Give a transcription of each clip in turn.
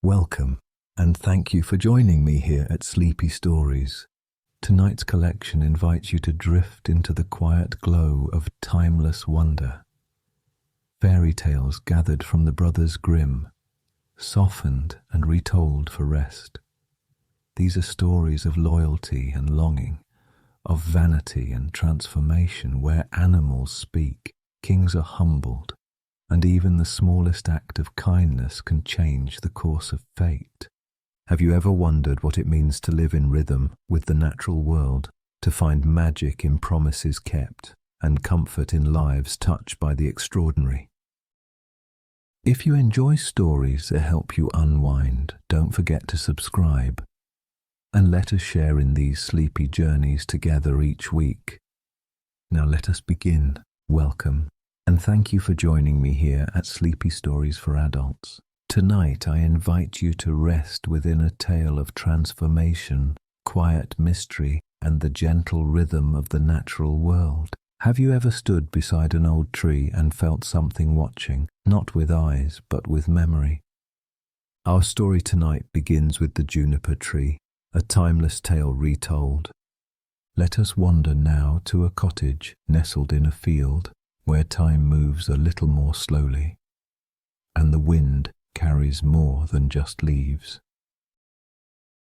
Welcome, and thank you for joining me here at Sleepy Stories. Tonight's collection invites you to drift into the quiet glow of timeless wonder. Fairy tales gathered from the Brothers Grimm, softened and retold for rest. These are stories of loyalty and longing, of vanity and transformation, where animals speak, kings are humbled, and even the smallest act of kindness can change the course of fate. Have you ever wondered what it means to live in rhythm with the natural world, to find magic in promises kept and comfort in lives touched by the extraordinary? If you enjoy stories that help you unwind, don't forget to subscribe, and let us share in these sleepy journeys together each week. Now let us begin. Welcome, and thank you for joining me here at Sleepy Stories for Adults. Tonight I invite you to rest within a tale of transformation, quiet mystery, and the gentle rhythm of the natural world. Have you ever stood beside an old tree and felt something watching, not with eyes, but with memory? Our story tonight begins with the Juniper Tree, a timeless tale retold. Let us wander now to a cottage nestled in a field where time moves a little more slowly, and the wind carries more than just leaves.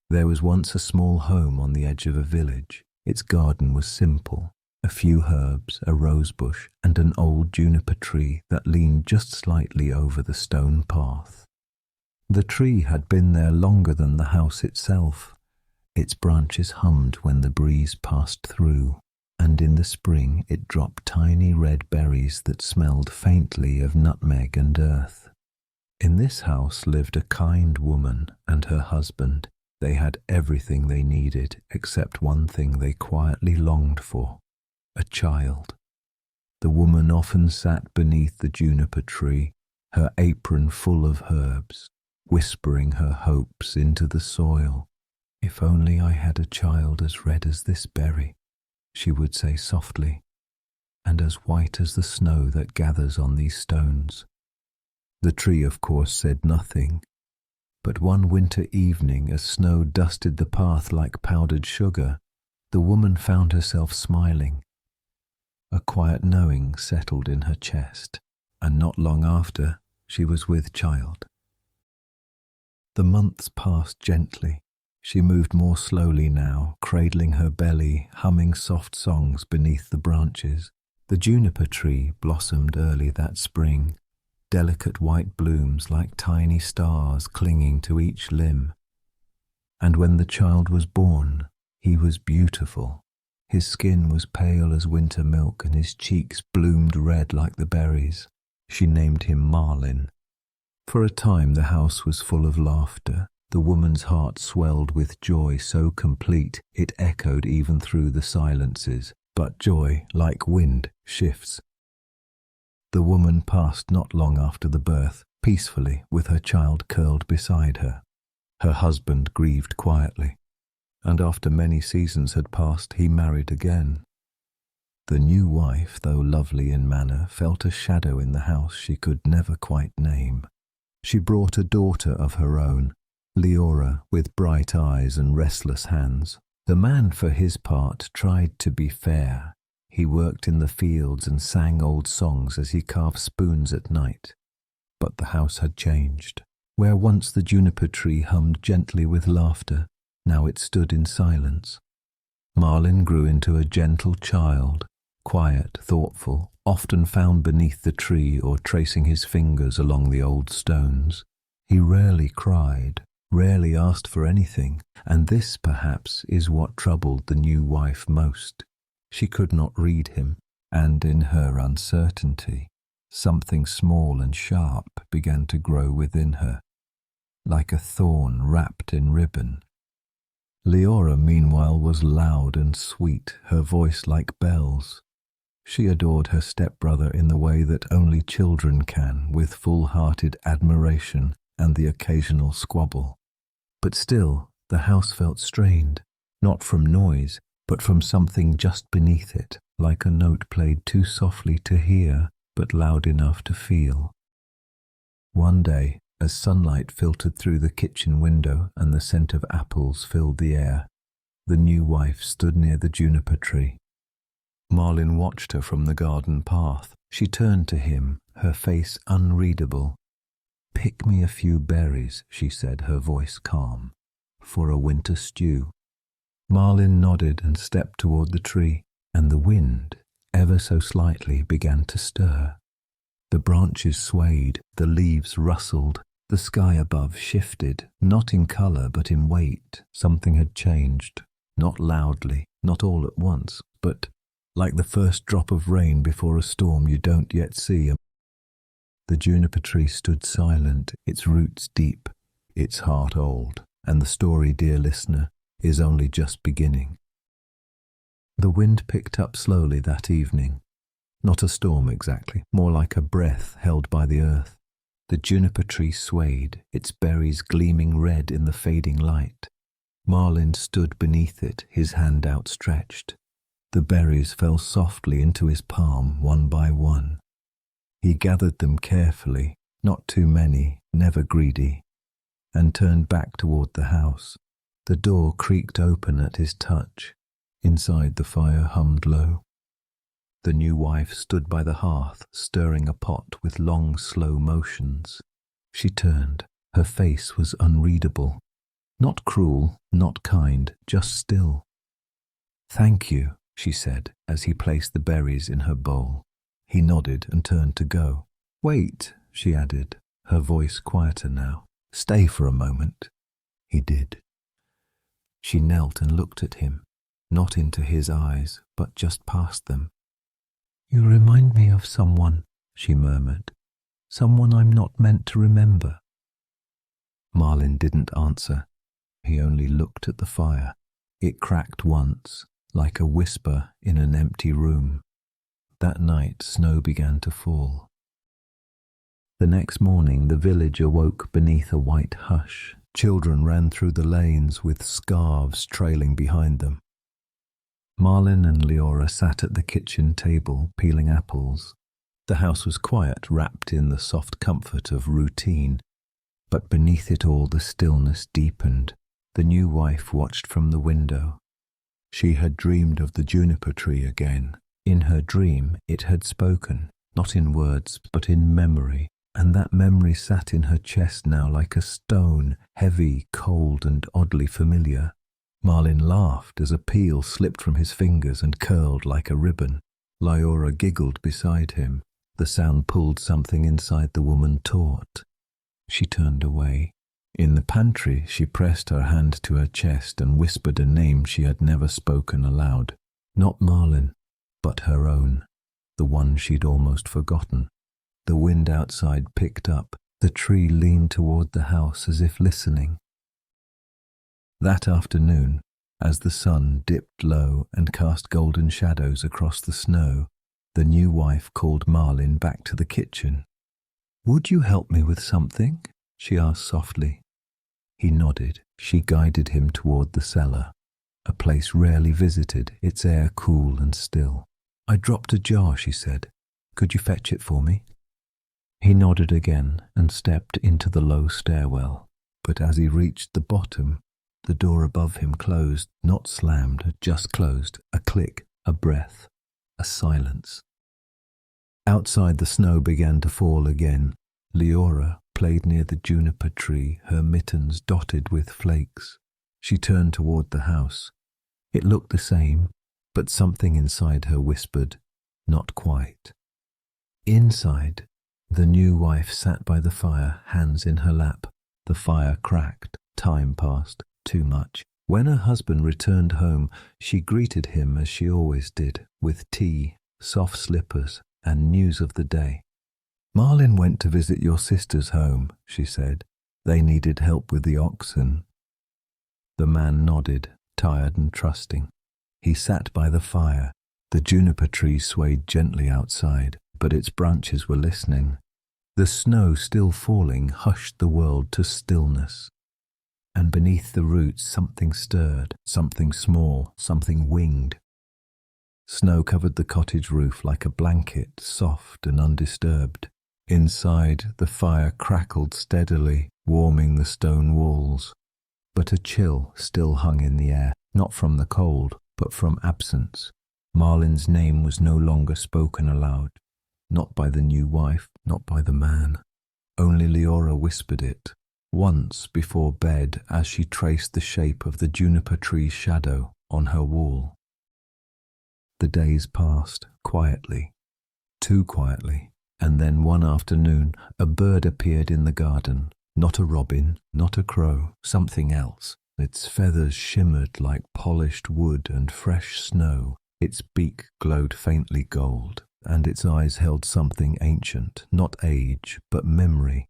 There was once a small home on the edge of a village. Its garden was simple, a few herbs, a rose bush, and an old juniper tree that leaned just slightly over the stone path. The tree had been there longer than the house itself. Its branches hummed when the breeze passed through, and in the spring it dropped tiny red berries that smelled faintly of nutmeg and earth. In this house lived a kind woman and her husband. They had everything they needed except one thing they quietly longed for: a child. The woman often sat beneath the juniper tree, her apron full of herbs, whispering her hopes into the soil. "If only I had a child as red as this berry," she would say softly, "and as white as the snow that gathers on these stones." The tree, of course, said nothing, but one winter evening, as snow dusted the path like powdered sugar, the woman found herself smiling. A quiet knowing settled in her chest, and not long after, she was with child. The months passed gently. She moved more slowly now, cradling her belly, humming soft songs beneath the branches. The juniper tree blossomed early that spring, delicate white blooms like tiny stars clinging to each limb. And when the child was born, he was beautiful. His skin was pale as winter milk, and his cheeks bloomed red like the berries. She named him Marlin. For a time the house was full of laughter. The woman's heart swelled with joy so complete it echoed even through the silences. But joy, like wind, shifts. The woman passed not long after the birth, peacefully, with her child curled beside her. Her husband grieved quietly, and after many seasons had passed, he married again. The new wife, though lovely in manner, felt a shadow in the house she could never quite name. She brought a daughter of her own, Leora, with bright eyes and restless hands. The man, for his part, tried to be fair. He worked in the fields and sang old songs as he carved spoons at night. But the house had changed. Where once the juniper tree hummed gently with laughter, now it stood in silence. Marlin grew into a gentle child, quiet, thoughtful, often found beneath the tree or tracing his fingers along the old stones. He rarely cried, rarely asked for anything, and this, perhaps, is what troubled the new wife most. She could not read him, and in her uncertainty, something small and sharp began to grow within her, like a thorn wrapped in ribbon. Leora, meanwhile, was loud and sweet, her voice like bells. She adored her stepbrother in the way that only children can, with full-hearted admiration and the occasional squabble. But still, the house felt strained, not from noise, but from something just beneath it, like a note played too softly to hear, but loud enough to feel. One day, as sunlight filtered through the kitchen window and the scent of apples filled the air. The new wife stood near the juniper tree. Marlin watched her from the garden path. She turned to him, her face unreadable. "Pick me a few berries," she said, her voice calm, "for a winter stew." Marlin nodded and stepped toward the tree, and the wind, ever so slightly, began to stir. The branches swayed, the leaves rustled, the sky above shifted, not in color but in weight. Something had changed, not loudly, not all at once, but like the first drop of rain before a storm you don't yet see. The juniper tree stood silent, its roots deep, its heart old, and the story, dear listener, is only just beginning. The wind picked up slowly that evening. Not a storm exactly, more like a breath held by the earth. The juniper tree swayed, its berries gleaming red in the fading light. Marlin stood beneath it, his hand outstretched. The berries fell softly into his palm, one by one. He gathered them carefully, not too many, never greedy, and turned back toward the house. The door creaked open at his touch. Inside, the fire hummed low. The new wife stood by the hearth, stirring a pot with long, slow motions. She turned. Her face was unreadable. Not cruel, not kind, just still. "Thank you," she said, as he placed the berries in her bowl. He nodded and turned to go. "Wait," she added, her voice quieter now. "Stay for a moment." He did. She knelt and looked at him, not into his eyes, but just past them. "You remind me of someone," she murmured. "Someone I'm not meant to remember." Marlin didn't answer. He only looked at the fire. It cracked once, like a whisper in an empty room. That night, snow began to fall. The next morning, the village awoke beneath a white hush. Children ran through the lanes with scarves trailing behind them. Marlin and Leora sat at the kitchen table, peeling apples. The house was quiet, wrapped in the soft comfort of routine, but beneath it all the stillness deepened. The new wife watched from the window. She had dreamed of the juniper tree again. In her dream it had spoken, not in words, but in memory, and that memory sat in her chest now like a stone, heavy, cold, and oddly familiar. Marlin laughed as a peel slipped from his fingers and curled like a ribbon. Leora giggled beside him. The sound pulled something inside the woman taut. She turned away. In the pantry, she pressed her hand to her chest and whispered a name she had never spoken aloud. Not Marlin, but her own, the one she'd almost forgotten. The wind outside picked up. The tree leaned toward the house as if listening. That afternoon, as the sun dipped low and cast golden shadows across the snow, the new wife called Marlin back to the kitchen. "Would you help me with something?" she asked softly. He nodded. She guided him toward the cellar, a place rarely visited, its air cool and still. "I dropped a jar," she said. "Could you fetch it for me?" He nodded again and stepped into the low stairwell, but as he reached the bottom, the door above him closed, not slammed, just closed. A click, a breath, a silence. Outside, the snow began to fall again. Leora played near the juniper tree, her mittens dotted with flakes. She turned toward the house. It looked the same, but something inside her whispered, "Not quite." Inside, the new wife sat by the fire, hands in her lap. The fire cracked. Time passed. Too much. When her husband returned home, she greeted him as she always did, with tea, soft slippers, and news of the day. "Marlin went to visit your sister's home," she said. "They needed help with the oxen." The man nodded, tired and trusting. He sat by the fire. The juniper tree swayed gently outside, but its branches were listening. The snow still falling hushed the world to stillness. And beneath the roots something stirred, something small, something winged. Snow covered the cottage roof like a blanket, soft and undisturbed. Inside, the fire crackled steadily, warming the stone walls. But a chill still hung in the air, not from the cold, but from absence. Marlin's name was no longer spoken aloud, not by the new wife, not by the man. Only Leora whispered it, once before bed as she traced the shape of the juniper tree's shadow on her wall. The days passed quietly, too quietly, and then one afternoon a bird appeared in the garden. Not a robin, not a crow, something else. Its feathers shimmered like polished wood and fresh snow. Its beak glowed faintly gold, and its eyes held something ancient, not age, but memory.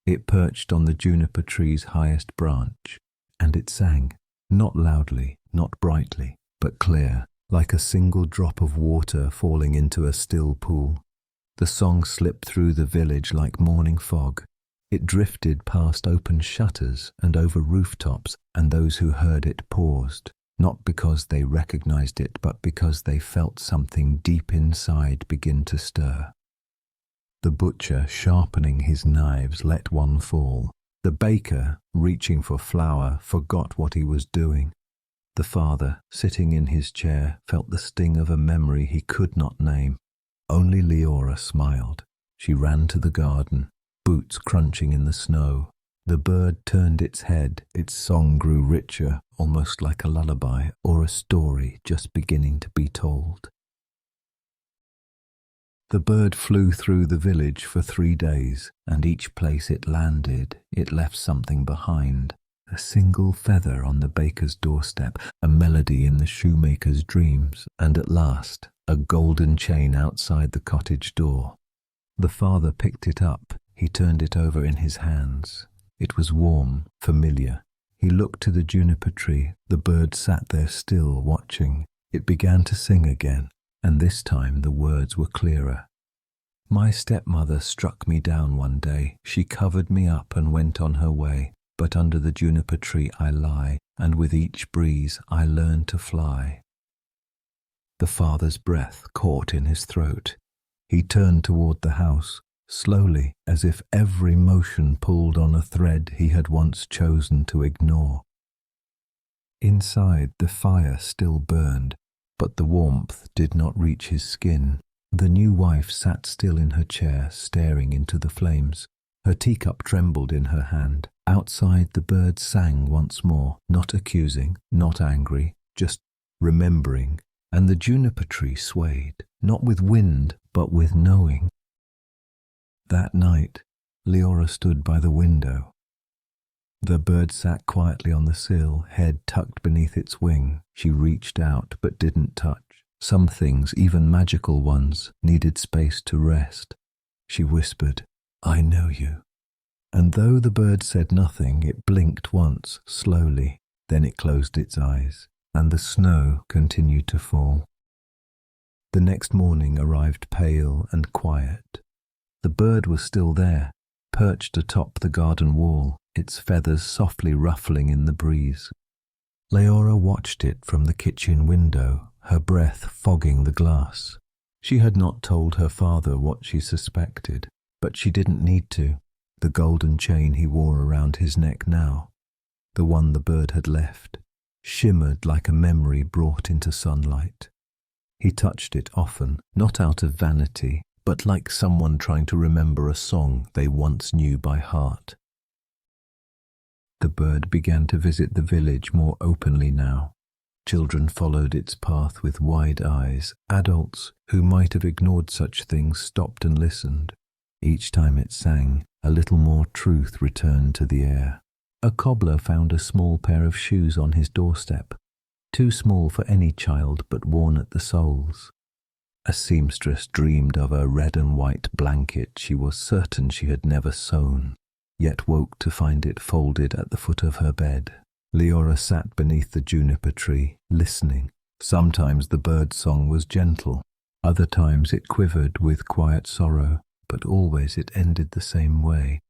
It perched on the juniper tree's highest branch, and it sang, not loudly, not brightly, but clear, like a single drop of water falling into a still pool. The song slipped through the village like morning fog. It drifted past open shutters and over rooftops, and those who heard it paused, not because they recognized it, but because they felt something deep inside begin to stir. The butcher, sharpening his knives, let one fall. The baker, reaching for flour, forgot what he was doing. The father, sitting in his chair, felt the sting of a memory he could not name. Only Leora smiled. She ran to the garden, boots crunching in the snow. The bird turned its head. Its song grew richer, almost like a lullaby or a story just beginning to be told. The bird flew through the village for 3 days, and each place it landed, it left something behind. A single feather on the baker's doorstep, a melody in the shoemaker's dreams, and at last, a golden chain outside the cottage door. The father picked it up. He turned it over in his hands. It was warm, familiar. He looked to the juniper tree. The bird sat there still, watching. It began to sing again, and this time the words were clearer. My stepmother struck me down one day. She covered me up and went on her way. But under the juniper tree I lie, and with each breeze I learn to fly. The father's breath caught in his throat. He turned toward the house, slowly, as if every motion pulled on a thread he had once chosen to ignore. Inside, the fire still burned, but the warmth did not reach his skin. The new wife sat still in her chair, staring into the flames. Her teacup trembled in her hand. Outside, the bird sang once more, not accusing, not angry, just remembering, and the juniper tree swayed, not with wind, but with knowing. That night, Leora stood by the window. The bird sat quietly on the sill, head tucked beneath its wing. She reached out, but didn't touch. Some things, even magical ones, needed space to rest. She whispered, "I know you." And though the bird said nothing, it blinked once, slowly. Then it closed its eyes, and the snow continued to fall. The next morning arrived pale and quiet. The bird was still there, perched atop the garden wall, its feathers softly ruffling in the breeze. Leora watched it from the kitchen window, her breath fogging the glass. She had not told her father what she suspected, but she didn't need to. The golden chain he wore around his neck now, the one the bird had left, shimmered like a memory brought into sunlight. He touched it often, not out of vanity, but like someone trying to remember a song they once knew by heart. The bird began to visit the village more openly now. Children followed its path with wide eyes. Adults, who might have ignored such things, stopped and listened. Each time it sang, a little more truth returned to the air. A cobbler found a small pair of shoes on his doorstep, too small for any child but worn at the soles. A seamstress dreamed of a red and white blanket she was certain she had never sewn, yet woke to find it folded at the foot of her bed. Leora sat beneath the juniper tree, listening. Sometimes the bird's song was gentle, other times it quivered with quiet sorrow, but always it ended the same way.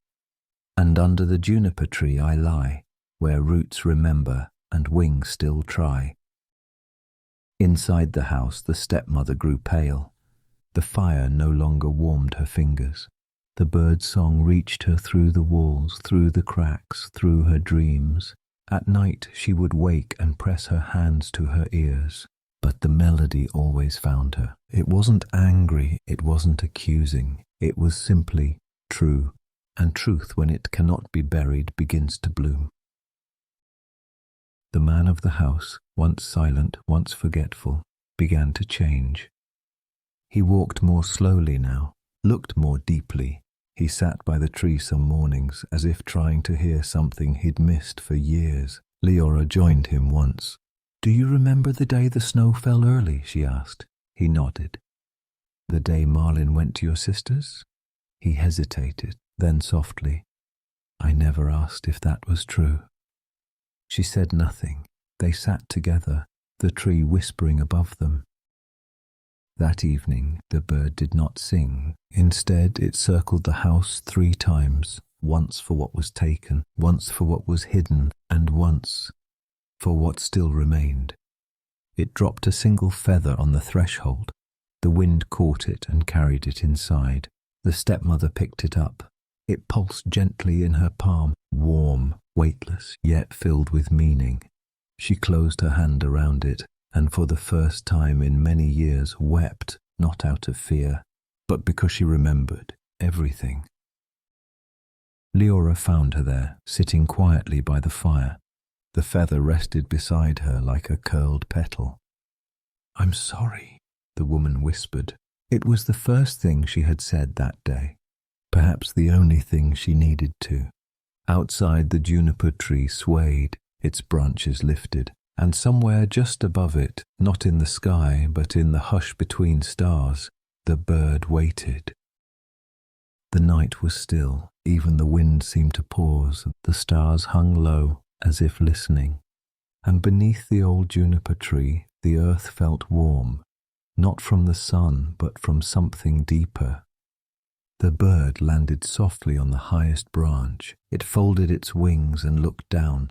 And under the juniper tree I lie, where roots remember and wings still try. Inside the house the stepmother grew pale. The fire no longer warmed her fingers. The bird's song reached her through the walls, through the cracks, through her dreams. At night she would wake and press her hands to her ears. But the melody always found her. It wasn't angry, it wasn't accusing. It was simply true, and truth, when it cannot be buried, begins to bloom. The man of the house, once silent, once forgetful, began to change. He walked more slowly now, looked more deeply. He sat by the tree some mornings, as if trying to hear something he'd missed for years. Leora joined him once. "Do you remember the day the snow fell early?" she asked. He nodded. "The day Marlin went to your sister's?" He hesitated, then softly, "I never asked if that was true." She said nothing. They sat together, the tree whispering above them. That evening the bird did not sing. Instead it circled the house 3 times, once for what was taken, once for what was hidden, and once for what still remained. It dropped a single feather on the threshold. The wind caught it and carried it inside. The stepmother picked it up. It pulsed gently in her palm, warm, weightless, yet filled with meaning. She closed her hand around it, and for the first time in many years wept, not out of fear, but because she remembered everything. Leora found her there, sitting quietly by the fire. The feather rested beside her like a curled petal. "I'm sorry," the woman whispered. It was the first thing she had said that day, perhaps the only thing she needed to. Outside, the juniper tree swayed, its branches lifted, and somewhere just above it, not in the sky but in the hush between stars, the bird waited. The night was still, even the wind seemed to pause, the stars hung low as if listening, and beneath the old juniper tree the earth felt warm, not from the sun but from something deeper. The bird landed softly on the highest branch. It folded its wings and looked down.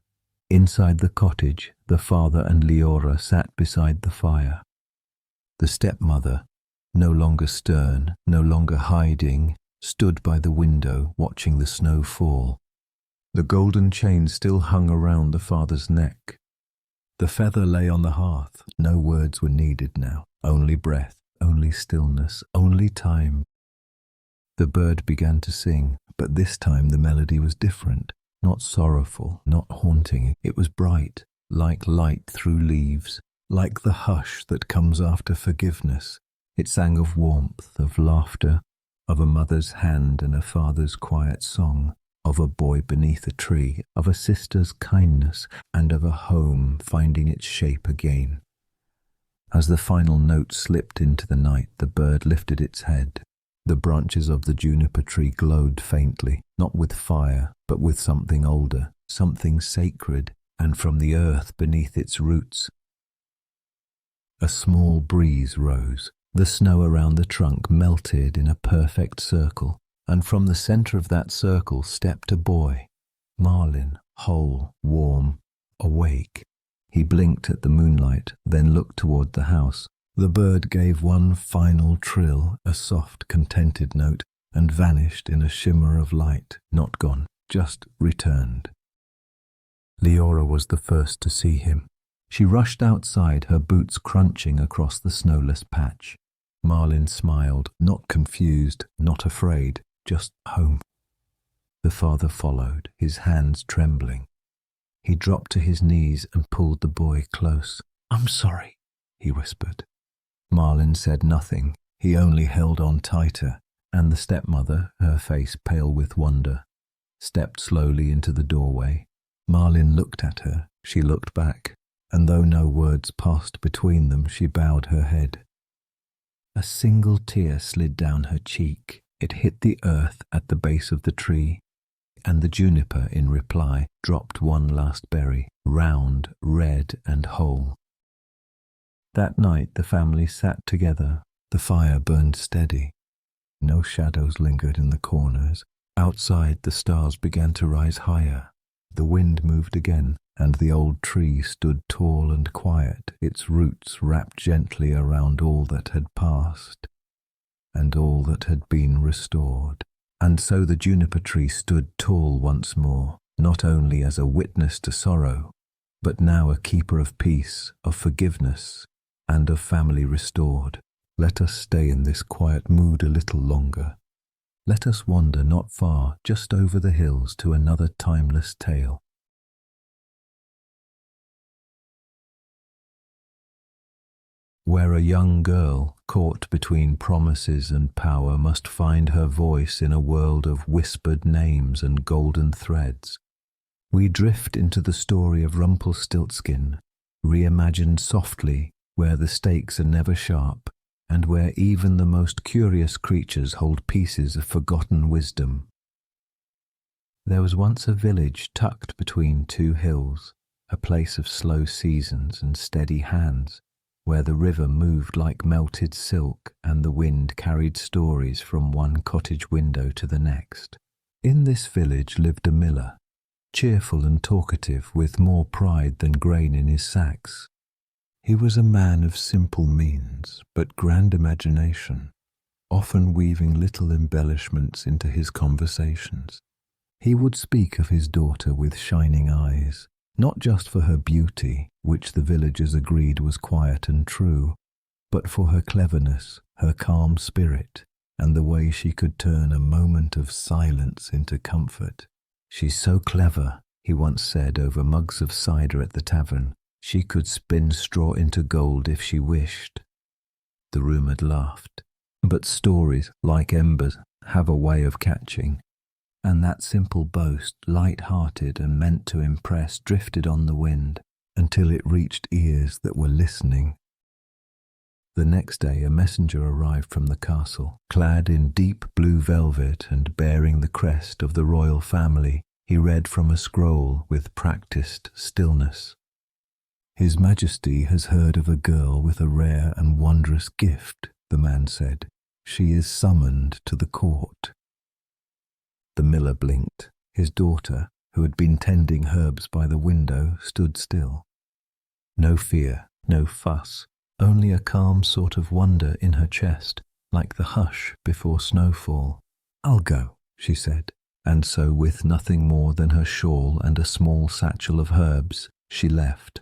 Inside the cottage, the father and Leora sat beside the fire. The stepmother, no longer stern, no longer hiding, stood by the window watching the snow fall. The golden chain still hung around the father's neck. The feather lay on the hearth. No words were needed now, only breath, only stillness, only time. The bird began to sing, but this time the melody was different. Not sorrowful, not haunting. It was bright, like light through leaves, like the hush that comes after forgiveness. It sang of warmth, of laughter, of a mother's hand and a father's quiet song, of a boy beneath a tree, of a sister's kindness, and of a home finding its shape again. As the final note slipped into the night, the bird lifted its head. The branches of the juniper tree glowed faintly, not with fire, but with something older, something sacred, and from the earth beneath its roots, a small breeze rose. The snow around the trunk melted in a perfect circle, and from the center of that circle stepped a boy, Marlin, whole, warm, awake. He blinked at the moonlight, then looked toward the house. The bird gave one final trill, a soft, contented note, and vanished in a shimmer of light, not gone, just returned. Leora was the first to see him. She rushed outside, her boots crunching across the snowless patch. Marlin smiled, not confused, not afraid, just home. The father followed, his hands trembling. He dropped to his knees and pulled the boy close. "I'm sorry," he whispered. Marlin said nothing. He only held on tighter, and the stepmother, her face pale with wonder, stepped slowly into the doorway. Marlin looked at her. She looked back, and though no words passed between them, she bowed her head. A single tear slid down her cheek. It hit the earth at the base of the tree, and the juniper, in reply, dropped one last berry, round, red, and whole. That night the family sat together. The fire burned steady. No shadows lingered in the corners. Outside the stars began to rise higher. The wind moved again, and the old tree stood tall and quiet, its roots wrapped gently around all that had passed, and all that had been restored. And so the juniper tree stood tall once more, not only as a witness to sorrow, but now a keeper of peace, of forgiveness, and of family restored. Let us stay in this quiet mood a little longer. Let us wander not far, just over the hills to another timeless tale. Where a young girl, caught between promises and power, must find her voice in a world of whispered names and golden threads, we drift into the story of Rumpelstiltskin, reimagined softly, where the stakes are never sharp, and where even the most curious creatures hold pieces of forgotten wisdom. There was once a village tucked between two hills, a place of slow seasons and steady hands, where the river moved like melted silk and the wind carried stories from one cottage window to the next. In this village lived a miller, cheerful and talkative, with more pride than grain in his sacks. He was a man of simple means, but grand imagination, often weaving little embellishments into his conversations. He would speak of his daughter with shining eyes, not just for her beauty, which the villagers agreed was quiet and true, but for her cleverness, her calm spirit, and the way she could turn a moment of silence into comfort. "She's so clever," he once said over mugs of cider at the tavern. "She could spin straw into gold if she wished." The room had laughed. But stories, like embers, have a way of catching, and that simple boast, light-hearted and meant to impress, drifted on the wind until it reached ears that were listening. The next day a messenger arrived from the castle, clad in deep blue velvet and bearing the crest of the royal family. He read from a scroll with practiced stillness. "His Majesty has heard of a girl with a rare and wondrous gift," the man said. "She is summoned to the court." The miller blinked. His daughter, who had been tending herbs by the window, stood still. No fear, no fuss, only a calm sort of wonder in her chest, like the hush before snowfall. "I'll go," she said, and so, with nothing more than her shawl and a small satchel of herbs, she left.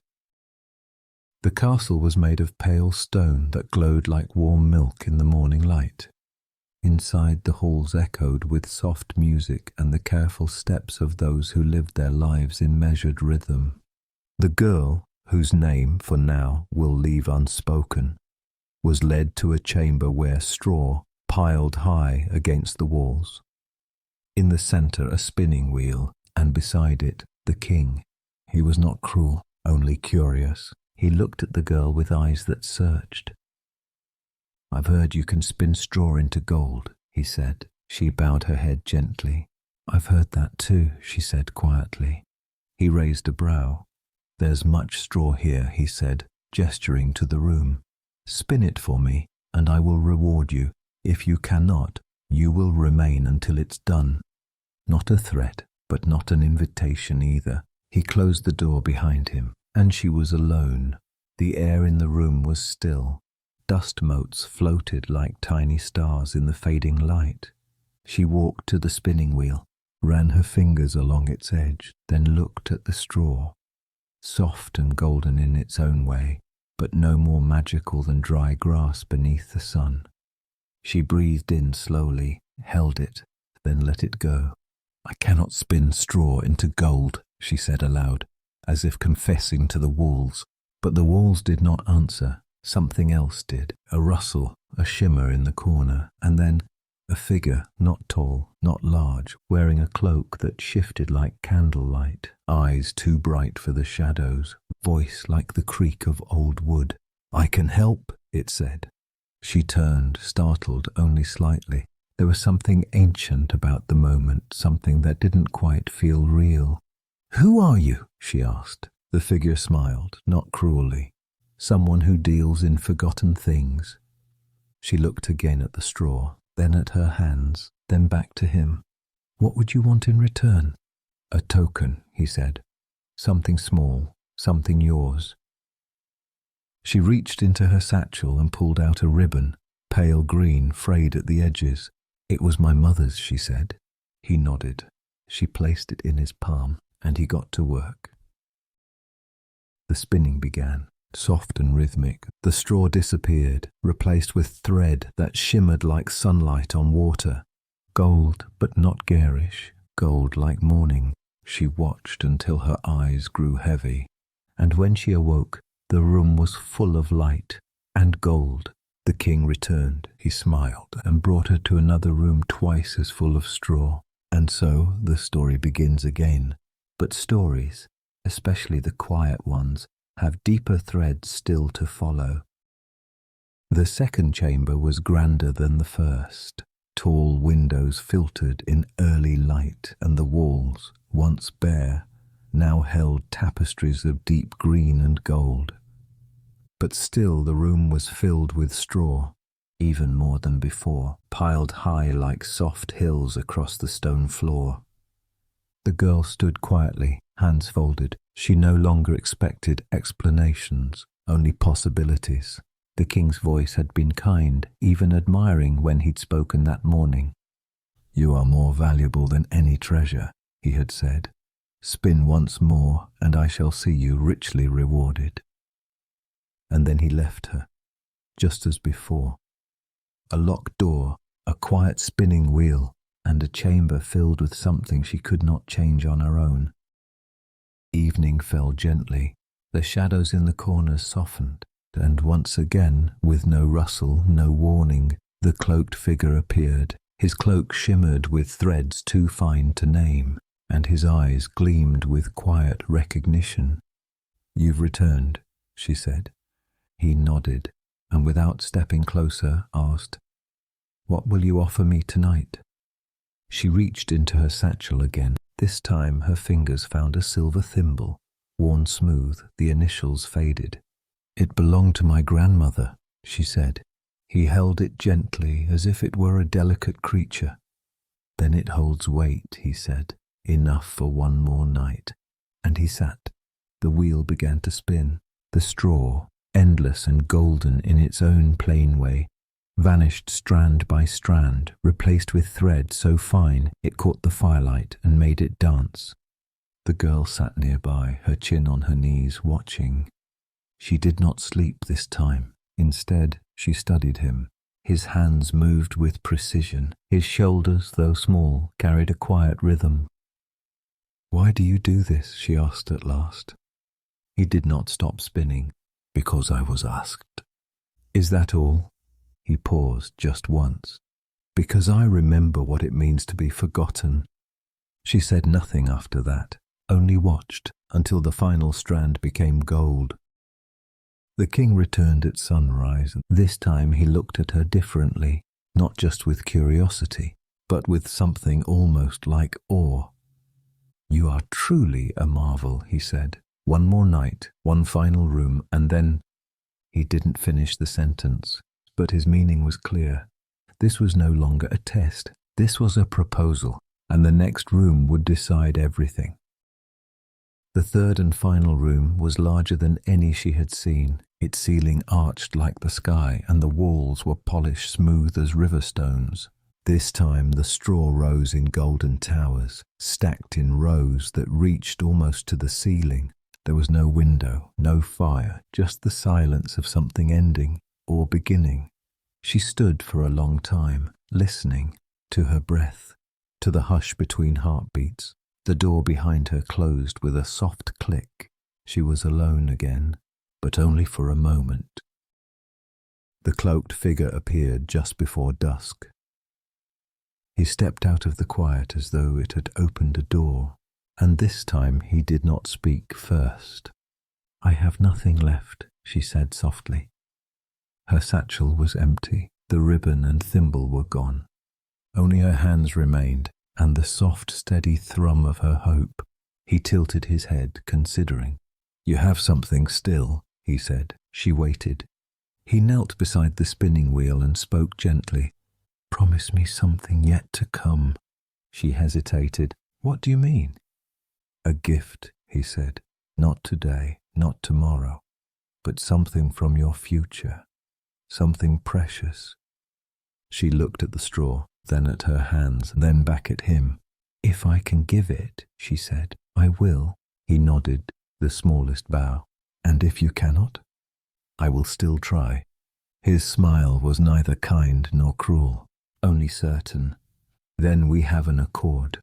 The castle was made of pale stone that glowed like warm milk in the morning light. Inside, the halls echoed with soft music and the careful steps of those who lived their lives in measured rhythm. The girl, whose name for now we'll leave unspoken, was led to a chamber where straw piled high against the walls. In the centre a spinning wheel, and beside it the king. He was not cruel, only curious. He looked at the girl with eyes that searched. "I've heard you can spin straw into gold," he said. She bowed her head gently. "I've heard that too," she said quietly. He raised a brow. "There's much straw here," he said, gesturing to the room. "Spin it for me, and I will reward you. If you cannot, you will remain until it's done." Not a threat, but not an invitation either. He closed the door behind him, and she was alone. The air in the room was still. Dust motes floated like tiny stars in the fading light. She walked to the spinning wheel, ran her fingers along its edge, then looked at the straw. Soft and golden in its own way, but no more magical than dry grass beneath the sun. She breathed in slowly, held it, then let it go. "I cannot spin straw into gold," she said aloud, as if confessing to the walls. But the walls did not answer. Something else did. A rustle, a shimmer in the corner, and then a figure, not tall, not large, wearing a cloak that shifted like candlelight, eyes too bright for the shadows, voice like the creak of old wood. "I can help," it said. She turned, startled only slightly. There was something ancient about the moment, something that didn't quite feel real. "Who are you?" she asked. The figure smiled, not cruelly. "Someone who deals in forgotten things." She looked again at the straw, then at her hands, then back to him. "What would you want in return?" "A token," he said. "Something small, something yours." She reached into her satchel and pulled out a ribbon, pale green, frayed at the edges. "It was my mother's," she said. He nodded. She placed it in his palm, and he got to work. The spinning began, soft and rhythmic. The straw disappeared, replaced with thread that shimmered like sunlight on water. Gold, but not garish, gold like morning. She watched until her eyes grew heavy, and when she awoke, the room was full of light and gold. The king returned. He smiled and brought her to another room twice as full of straw. And so the story begins again. But stories, especially the quiet ones, have deeper threads still to follow. The second chamber was grander than the first. Tall windows filtered in early light, and the walls, once bare, now held tapestries of deep green and gold. But still the room was filled with straw, even more than before, piled high like soft hills across the stone floor. The girl stood quietly, hands folded. She no longer expected explanations, only possibilities. The king's voice had been kind, even admiring when he'd spoken that morning. "You are more valuable than any treasure," he had said. "Spin once more, and I shall see you richly rewarded." And then he left her, just as before. A locked door, a quiet spinning wheel, and a chamber filled with something she could not change on her own. Evening fell gently. The shadows in the corners softened, and once again, with no rustle, no warning, the cloaked figure appeared. His cloak shimmered with threads too fine to name, and his eyes gleamed with quiet recognition. "You've returned," she said. He nodded, and without stepping closer, asked, "What will you offer me tonight?" She reached into her satchel again. This time her fingers found a silver thimble, worn smooth, the initials faded. "It belonged to my grandmother," she said. He held it gently, as if it were a delicate creature. "Then it holds weight," he said, "enough for one more night." And he sat. The wheel began to spin. The straw, endless and golden in its own plain way, vanished strand by strand, replaced with thread so fine it caught the firelight and made it dance. The girl sat nearby, her chin on her knees, watching. She did not sleep this time. Instead, she studied him. His hands moved with precision. His shoulders, though small, carried a quiet rhythm. "Why do you do this?" she asked at last. He did not stop spinning. "Because I was asked." "Is that all?" He paused just once. "Because I remember what it means to be forgotten." She said nothing after that, only watched until the final strand became gold. The king returned at sunrise. This time he looked at her differently, not just with curiosity, but with something almost like awe. "You are truly a marvel," he said. "One more night, one final room, and then—" He didn't finish the sentence, but his meaning was clear. This was no longer a test. This was a proposal, and the next room would decide everything. The third and final room was larger than any she had seen. Its ceiling arched like the sky, and the walls were polished smooth as river stones. This time the straw rose in golden towers, stacked in rows that reached almost to the ceiling. There was no window, no fire, just the silence of something ending or beginning. She stood for a long time, listening to her breath, to the hush between heartbeats. The door behind her closed with a soft click. She was alone again, but only for a moment. The cloaked figure appeared just before dusk. He stepped out of the quiet as though it had opened a door, and this time he did not speak first. "I have nothing left," she said softly. Her satchel was empty. The ribbon and thimble were gone. Only her hands remained, and the soft, steady thrum of her hope. He tilted his head, considering. "You have something still," he said. She waited. He knelt beside the spinning wheel and spoke gently. "Promise me something yet to come." She hesitated. "What do you mean?" "A gift," he said. "Not today, not tomorrow, but something from your future. Something precious." She looked at the straw. then at her hands, then back at him. "If I can give it," she said, "I will." He nodded, the smallest bow. "And if you cannot?" "I will still try." His smile was neither kind nor cruel, only certain. "Then we have an accord."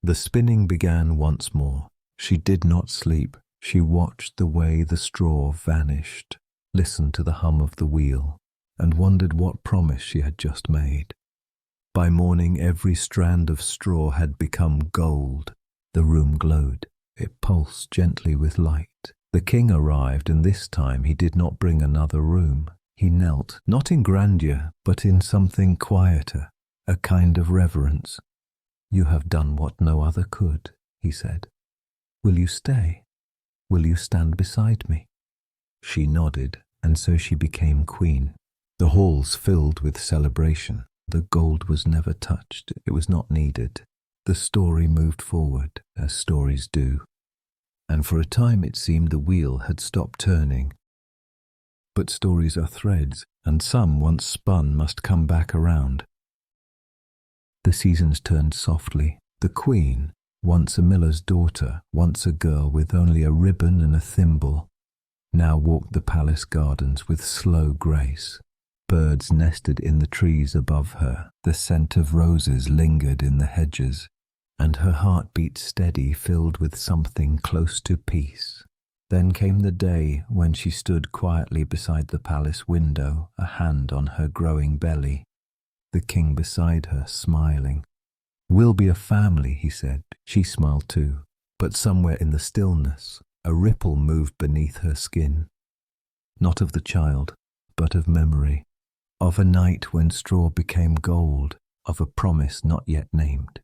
The spinning began once more. She did not sleep. She watched the way the straw vanished, listened to the hum of the wheel, and wondered what promise she had just made. By morning every strand of straw had become gold. The room glowed. It pulsed gently with light. The king arrived, and this time he did not bring another room. He knelt, not in grandeur, but in something quieter, a kind of reverence. "You have done what no other could," he said. "Will you stay? Will you stand beside me?" She nodded, and so she became queen. The halls filled with celebration. The gold was never touched. It was not needed. The story moved forward, as stories do. And for a time it seemed the wheel had stopped turning. But stories are threads, and some, once spun, must come back around. The seasons turned softly. The queen, once a miller's daughter, once a girl with only a ribbon and a thimble, now walked the palace gardens with slow grace. Birds nested in the trees above her. The scent of roses lingered in the hedges, and her heart beat steady, filled with something close to peace. Then came the day when she stood quietly beside the palace window, a hand on her growing belly. The king beside her, smiling. "We'll be a family," he said. She smiled too. But somewhere in the stillness, a ripple moved beneath her skin. Not of the child, but of memory. Of a night when straw became gold, of a promise not yet named.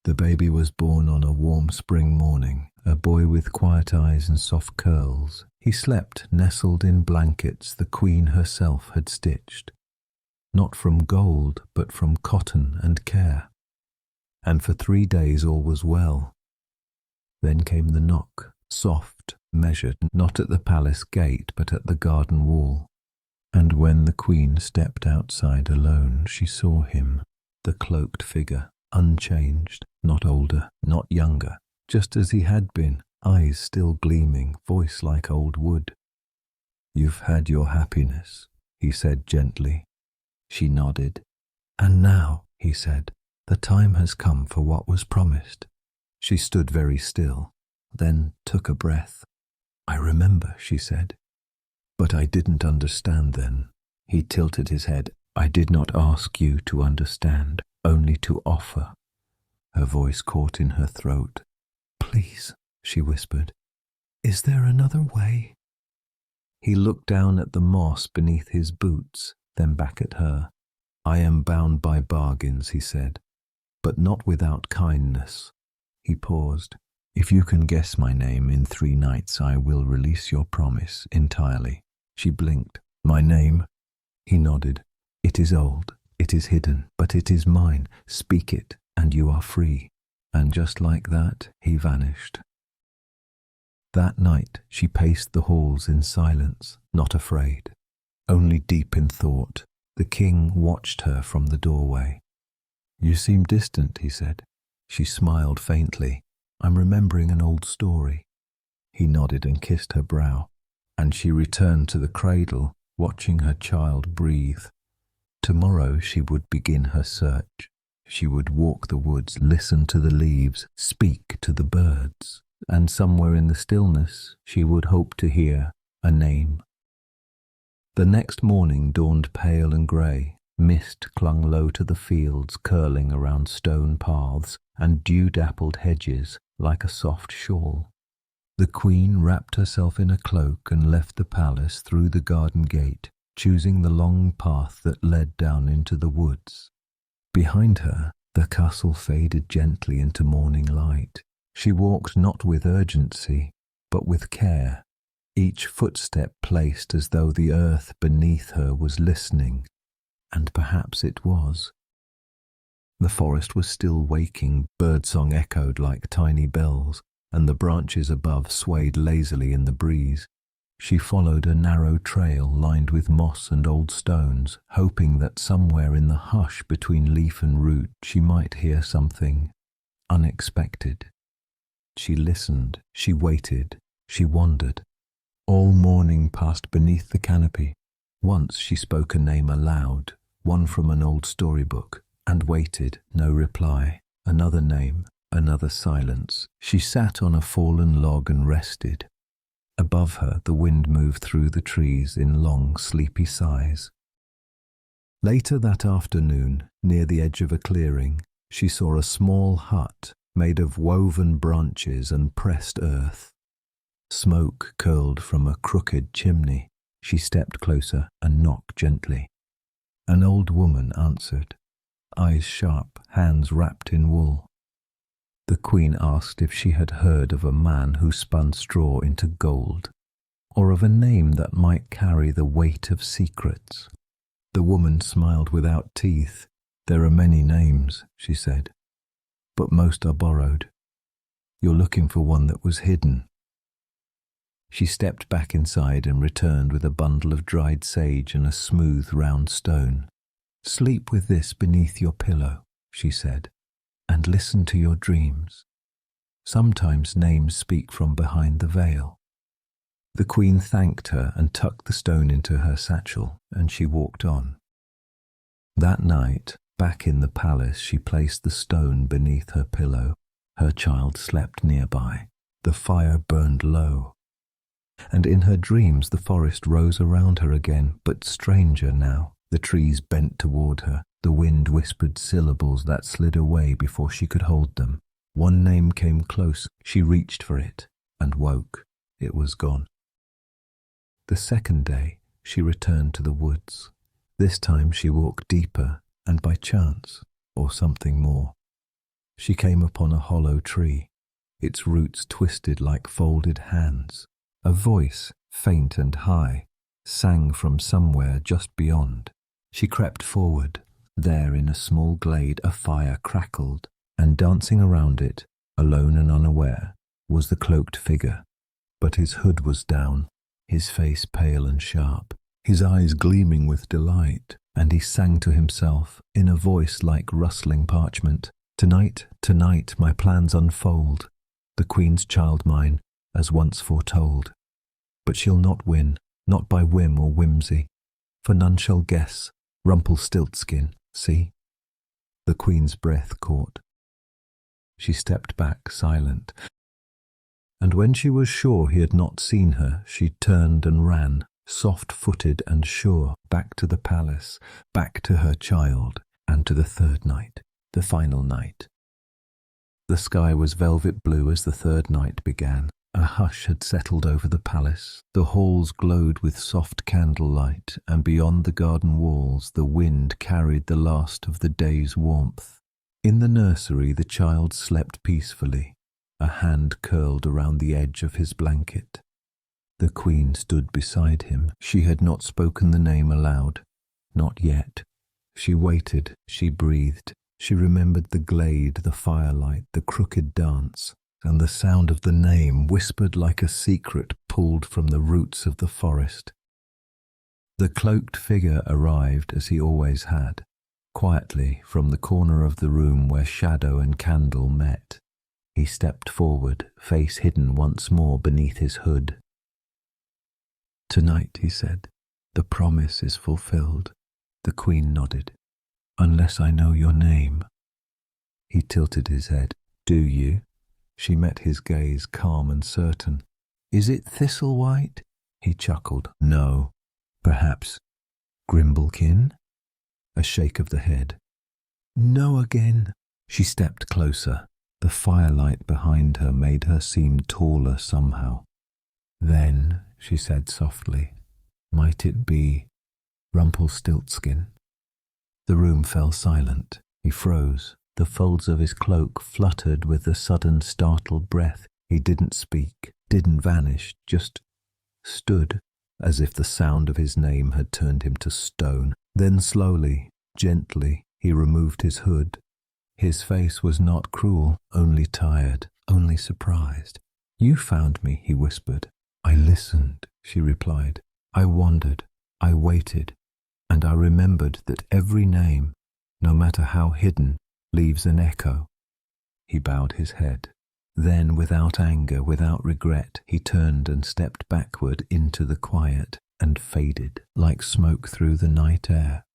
The baby was born on a warm spring morning, a boy with quiet eyes and soft curls. He slept nestled in blankets the queen herself had stitched, not from gold, but from cotton and care. And for 3 days all was well. Then came the knock, soft, measured, not at the palace gate, but at the garden wall. And when the queen stepped outside alone, she saw him, the cloaked figure, unchanged, not older, not younger, just as he had been, eyes still gleaming, voice like old wood. "You've had your happiness," he said gently. She nodded. "And now," he said, "the time has come for what was promised." She stood very still, then took a breath. "I remember," she said. "But I didn't understand then." He tilted his head. "I did not ask you to understand, only to offer." Her voice caught in her throat. "Please," she whispered, "is there another way?" He looked down at the moss beneath his boots, then back at her. "I am bound by bargains," he said, "but not without kindness." He paused. "If you can guess my name in 3 nights, I will release your promise entirely." She blinked. "My name?" He nodded. "It is old, it is hidden, but it is mine. Speak it, and you are free." And just like that, he vanished. That night she paced the halls in silence, not afraid, only deep in thought. The king watched her from the doorway. "You seem distant," he said. She smiled faintly. "I'm remembering an old story." He nodded and kissed her brow, and she returned to the cradle, watching her child breathe. Tomorrow she would begin her search. She would walk the woods, listen to the leaves, speak to the birds, and somewhere in the stillness she would hope to hear a name. The next morning dawned pale and grey. Mist clung low to the fields, curling around stone paths and dew-dappled hedges like a soft shawl. The queen wrapped herself in a cloak and left the palace through the garden gate, choosing the long path that led down into the woods. Behind her, the castle faded gently into morning light. She walked not with urgency, but with care, each footstep placed as though the earth beneath her was listening, and perhaps it was. The forest was still waking, birdsong echoed like tiny bells, and the branches above swayed lazily in the breeze. She followed a narrow trail lined with moss and old stones, hoping that somewhere in the hush between leaf and root she might hear something unexpected. She listened, she waited, she wandered. All morning passed beneath the canopy. Once she spoke a name aloud, one from an old storybook, and waited, no reply. Another name, another silence. She sat on a fallen log and rested. Above her, the wind moved through the trees in long, sleepy sighs. Later that afternoon, near the edge of a clearing, she saw a small hut made of woven branches and pressed earth. Smoke curled from a crooked chimney. She stepped closer and knocked gently. An old woman answered, eyes sharp, hands wrapped in wool. The queen asked if she had heard of a man who spun straw into gold, or of a name that might carry the weight of secrets. The woman smiled without teeth. There are many names, she said, but most are borrowed. You're looking for one that was hidden. She stepped back inside and returned with a bundle of dried sage and a smooth round stone. Sleep with this beneath your pillow, she said, and listen to your dreams. Sometimes names speak from behind the veil. The queen thanked her and tucked the stone into her satchel, and she walked on. That night, back in the palace, she placed the stone beneath her pillow. Her child slept nearby. The fire burned low. And in her dreams the forest rose around her again, but stranger now. The trees bent toward her. The wind whispered syllables that slid away before she could hold them. One name came close. She reached for it and woke. It was gone. The second day, she returned to the woods. This time she walked deeper, and by chance, or something more, she came upon a hollow tree. Its roots twisted like folded hands. A voice, faint and high, sang from somewhere just beyond. She crept forward. There in a small glade a fire crackled, and dancing around it, alone and unaware, was the cloaked figure. But his hood was down, his face pale and sharp, his eyes gleaming with delight, and he sang to himself in a voice like rustling parchment, "Tonight, tonight my plans unfold, the queen's child mine, as once foretold. But she'll not win, not by whim or whimsy, for none shall guess, Rumpelstiltskin, see?" The queen's breath caught. She stepped back silent, and when she was sure he had not seen her, she turned and ran, soft-footed and sure, back to the palace, back to her child, and to the third night, the final night. The sky was velvet blue as the third night began. A hush had settled over the palace. The halls glowed with soft candlelight, and beyond the garden walls the wind carried the last of the day's warmth. In the nursery the child slept peacefully, a hand curled around the edge of his blanket. The queen stood beside him. She had not spoken the name aloud. Not yet. She waited, she breathed. She remembered the glade, the firelight, the crooked dance, and the sound of the name whispered like a secret pulled from the roots of the forest. The cloaked figure arrived as he always had, quietly from the corner of the room where shadow and candle met. He stepped forward, face hidden once more beneath his hood. "Tonight," he said, "the promise is fulfilled." The queen nodded. "Unless I know your name." He tilted his head. "Do you?" She met his gaze, calm and certain. "Is it Thistlewhite?" He chuckled. "No. Perhaps Grimblekin?" A shake of the head. "No again." She stepped closer. The firelight behind her made her seem taller somehow. "Then," she said softly, "might it be Rumpelstiltskin?" The room fell silent. He froze. The folds of his cloak fluttered with the sudden startled breath. He didn't speak, didn't vanish, just stood, as if the sound of his name had turned him to stone. Then slowly, gently, he removed his hood. His face was not cruel, only tired, only surprised. "You found me," he whispered. "I listened. she replied. I wandered, I waited, and I remembered that every name, no matter how hidden, leaves an echo. He bowed his head. Then, without anger, without regret, he turned and stepped backward into the quiet and faded like smoke through the night air.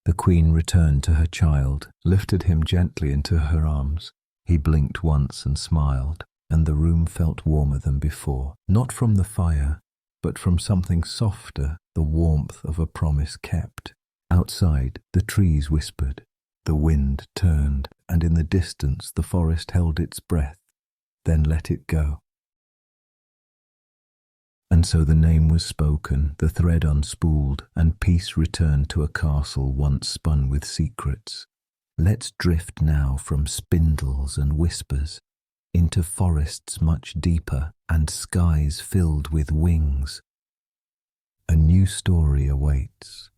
The queen returned to her child, lifted him gently into her arms. He blinked once and smiled, and the room felt warmer than before, not from the fire, but from something softer, the warmth of a promise kept. Outside, the trees whispered, the wind turned, and in the distance the forest held its breath, then let it go. And so the name was spoken, the thread unspooled, and peace returned to a castle once spun with secrets. Let's drift now from spindles and whispers into forests much deeper and skies filled with wings. A new story awaits,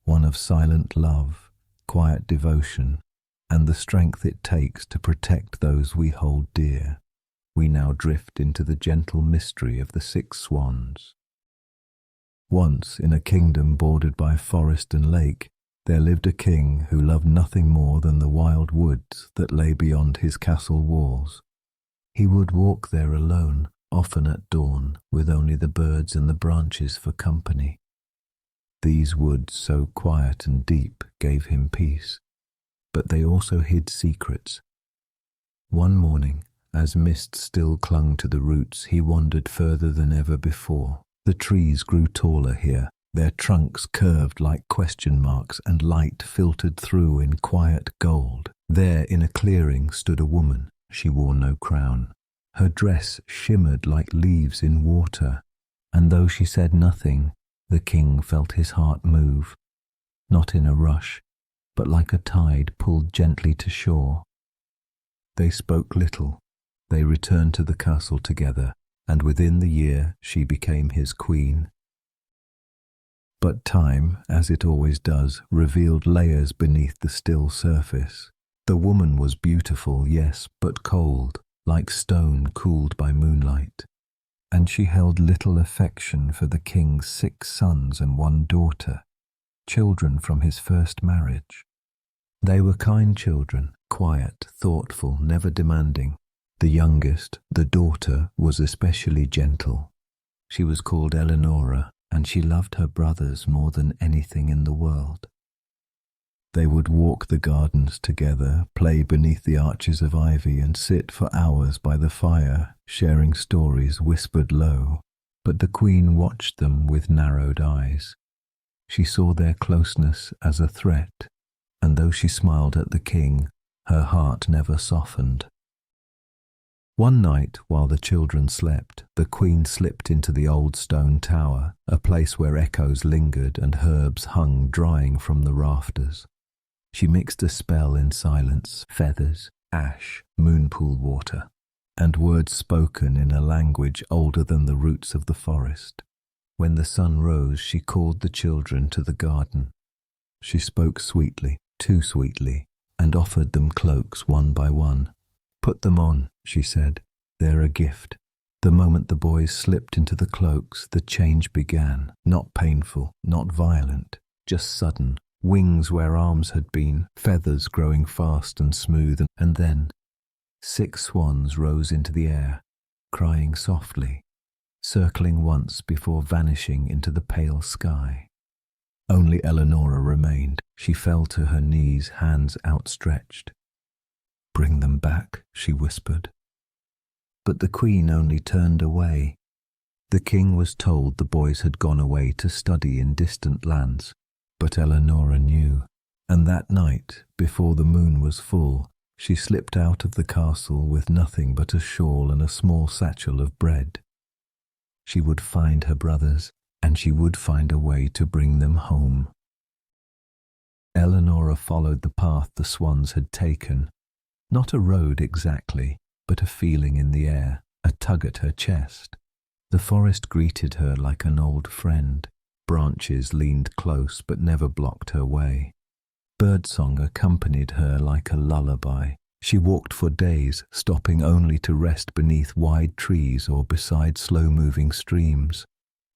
one of silent love, quiet devotion, and the strength it takes to protect those we hold dear. We now drift into the gentle mystery of the Six Swans. Once, in a kingdom bordered by forest and lake, there lived a king who loved nothing more than the wild woods that lay beyond his castle walls. He would walk there alone, often at dawn, with only the birds and the branches for company. These woods, so quiet and deep, gave him peace, but they also hid secrets. One morning, as mist still clung to the roots, he wandered further than ever before. The trees grew taller here, their trunks curved like question marks, and light filtered through in quiet gold. There, in a clearing, stood a woman. She wore no crown. Her dress shimmered like leaves in water, and though she said nothing, the king felt his heart move, not in a rush, but like a tide pulled gently to shore. They spoke little. They returned to the castle together, and within the year she became his queen. But time, as it always does, revealed layers beneath the still surface. The woman was beautiful, yes, but cold, like stone cooled by moonlight. And she held little affection for the king's 6 sons and 1 daughter, children from his first marriage. They were kind children, quiet, thoughtful, never demanding. The youngest, the daughter, was especially gentle. She was called Eleonora, and she loved her brothers more than anything in the world. They would walk the gardens together, play beneath the arches of ivy, and sit for hours by the fire, sharing stories whispered low. But the queen watched them with narrowed eyes. She saw their closeness as a threat, and though she smiled at the king, her heart never softened. One night, while the children slept, the queen slipped into the old stone tower, a place where echoes lingered and herbs hung drying from the rafters. She mixed a spell in silence, feathers, ash, moonpool water, and words spoken in a language older than the roots of the forest. When the sun rose, she called the children to the garden. She spoke sweetly, too sweetly, and offered them cloaks one by one. "Put them on," she said. "They're a gift." The moment the boys slipped into the cloaks, the change began. Not painful, not violent, just sudden. Wings where arms had been, feathers growing fast and smooth, and then 6 swans rose into the air, crying softly, circling once before vanishing into the pale sky. Only Eleonora remained. She fell to her knees, hands outstretched. "Bring them back," she whispered. But the queen only turned away. The king was told the boys had gone away to study in distant lands, but Eleonora knew, and that night, before the moon was full, she slipped out of the castle with nothing but a shawl and a small satchel of bread. She would find her brothers, and she would find a way to bring them home. Eleonora followed the path the swans had taken. Not a road exactly, but a feeling in the air, a tug at her chest. The forest greeted her like an old friend. Branches leaned close but never blocked her way. Birdsong accompanied her like a lullaby, She walked for days, stopping only to rest beneath wide trees or beside slow-moving streams.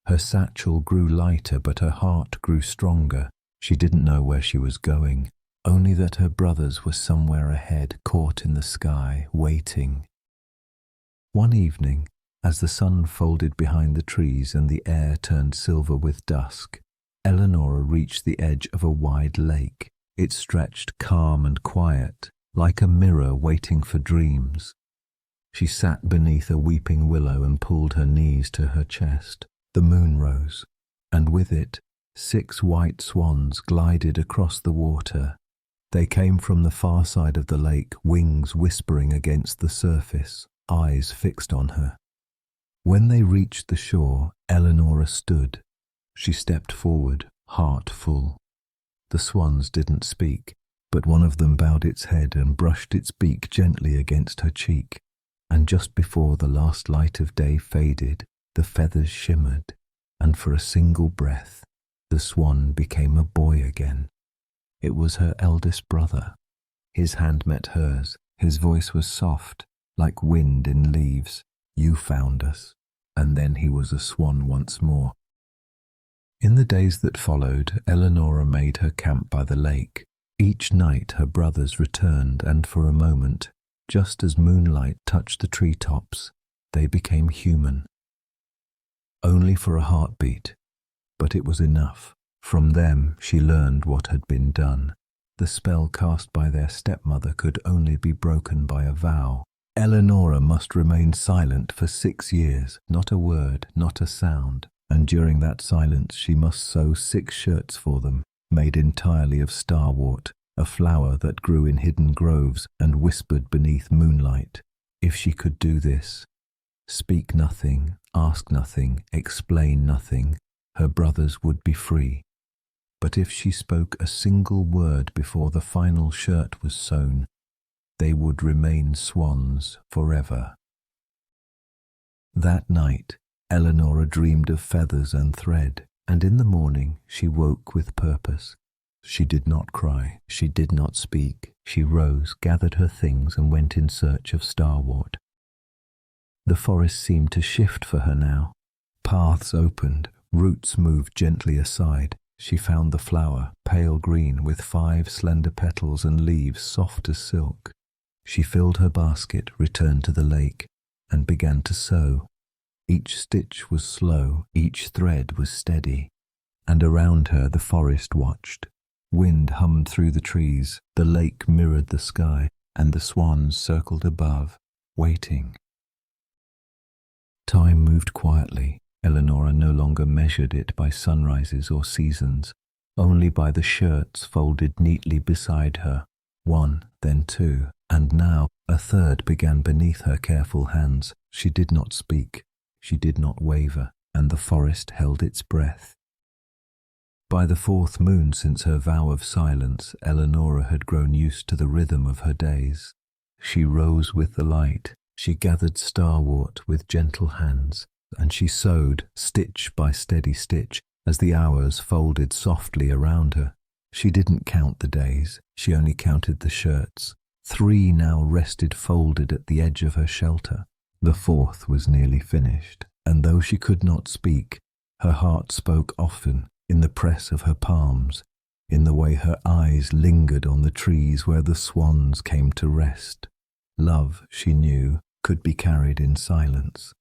Her satchel grew lighter, but her heart grew stronger. She didn't know where she was going, only that her brothers were somewhere ahead, caught in the sky, waiting. One evening, as the sun folded behind the trees and the air turned silver with dusk, Eleanor reached the edge of a wide lake. It stretched calm and quiet, like a mirror waiting for dreams. She sat beneath a weeping willow and pulled her knees to her chest. The moon rose, and with it, 6 white swans glided across the water. They came from the far side of the lake, wings whispering against the surface, eyes fixed on her. When they reached the shore, Eleanor stood. She stepped forward, heart full. The swans didn't speak, but one of them bowed its head and brushed its beak gently against her cheek, and just before the last light of day faded, the feathers shimmered, and for a single breath, the swan became a boy again. It was her eldest brother. His hand met hers. His voice was soft, like wind in leaves. "You found us." And then he was a swan once more. In the days that followed, Eleanor made her camp by the lake. Each night her brothers returned, and for a moment, just as moonlight touched the treetops, they became human. Only for a heartbeat, but it was enough. From them she learned what had been done. The spell cast by their stepmother could only be broken by a vow. Eleanor must remain silent for 6 years, not a word, not a sound, and during that silence she must sew 6 shirts for them, made entirely of starwort, a flower that grew in hidden groves and whispered beneath moonlight. If she could do this, speak nothing, ask nothing, explain nothing, her brothers would be free. But if she spoke a single word before the final shirt was sewn, they would remain swans forever. That night, Eleanor dreamed of feathers and thread, and in the morning she woke with purpose. She did not cry, she did not speak. She rose, gathered her things, and went in search of starwort. The forest seemed to shift for her now. Paths opened, roots moved gently aside. She found the flower, pale green, with 5 slender petals and leaves soft as silk. She filled her basket, returned to the lake, and began to sew. Each stitch was slow, each thread was steady, and around her the forest watched. Wind hummed through the trees, the lake mirrored the sky, and the swans circled above, waiting. Time moved quietly. Eleanor no longer measured it by sunrises or seasons, only by the shirts folded neatly beside her. 1, then 2, and now a 3rd began beneath her careful hands. She did not speak, she did not waver, and the forest held its breath. By the 4th moon since her vow of silence, Eleanor had grown used to the rhythm of her days. She rose with the light, she gathered starwort with gentle hands, and she sewed, stitch by steady stitch, as the hours folded softly around her. She didn't count the days, she only counted the shirts. 3 now rested folded at the edge of her shelter. The 4th was nearly finished, and though she could not speak, her heart spoke often, in the press of her palms, in the way her eyes lingered on the trees where the swans came to rest. Love, she knew, could be carried in silence.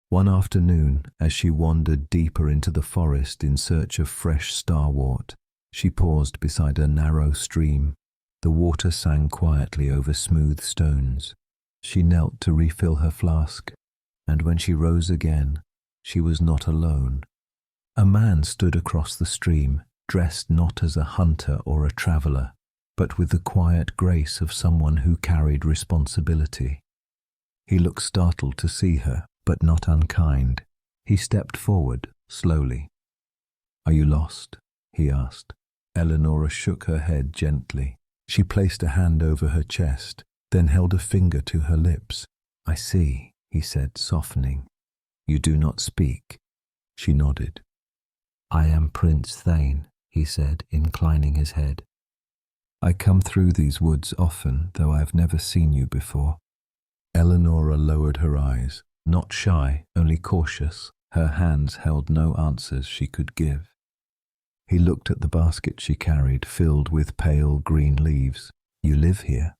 One afternoon, as she wandered deeper into the forest in search of fresh starwort, she paused beside a narrow stream. The water sang quietly over smooth stones. She knelt to refill her flask, and when she rose again, she was not alone. A man stood across the stream, dressed not as a hunter or a traveller, but with the quiet grace of someone who carried responsibility. He looked startled to see her, but not unkind. He stepped forward, slowly. "Are you lost?" he asked. Eleanor shook her head gently. She placed a hand over her chest, then held a finger to her lips. "I see," he said, softening. "You do not speak." She nodded. "I am Prince Thane," he said, inclining his head. I come through these woods often, though I have never seen you before." Eleanora lowered her eyes, not shy, only cautious. Her hands held no answers she could give. He looked at the basket she carried, filled with pale green leaves. "You live here?"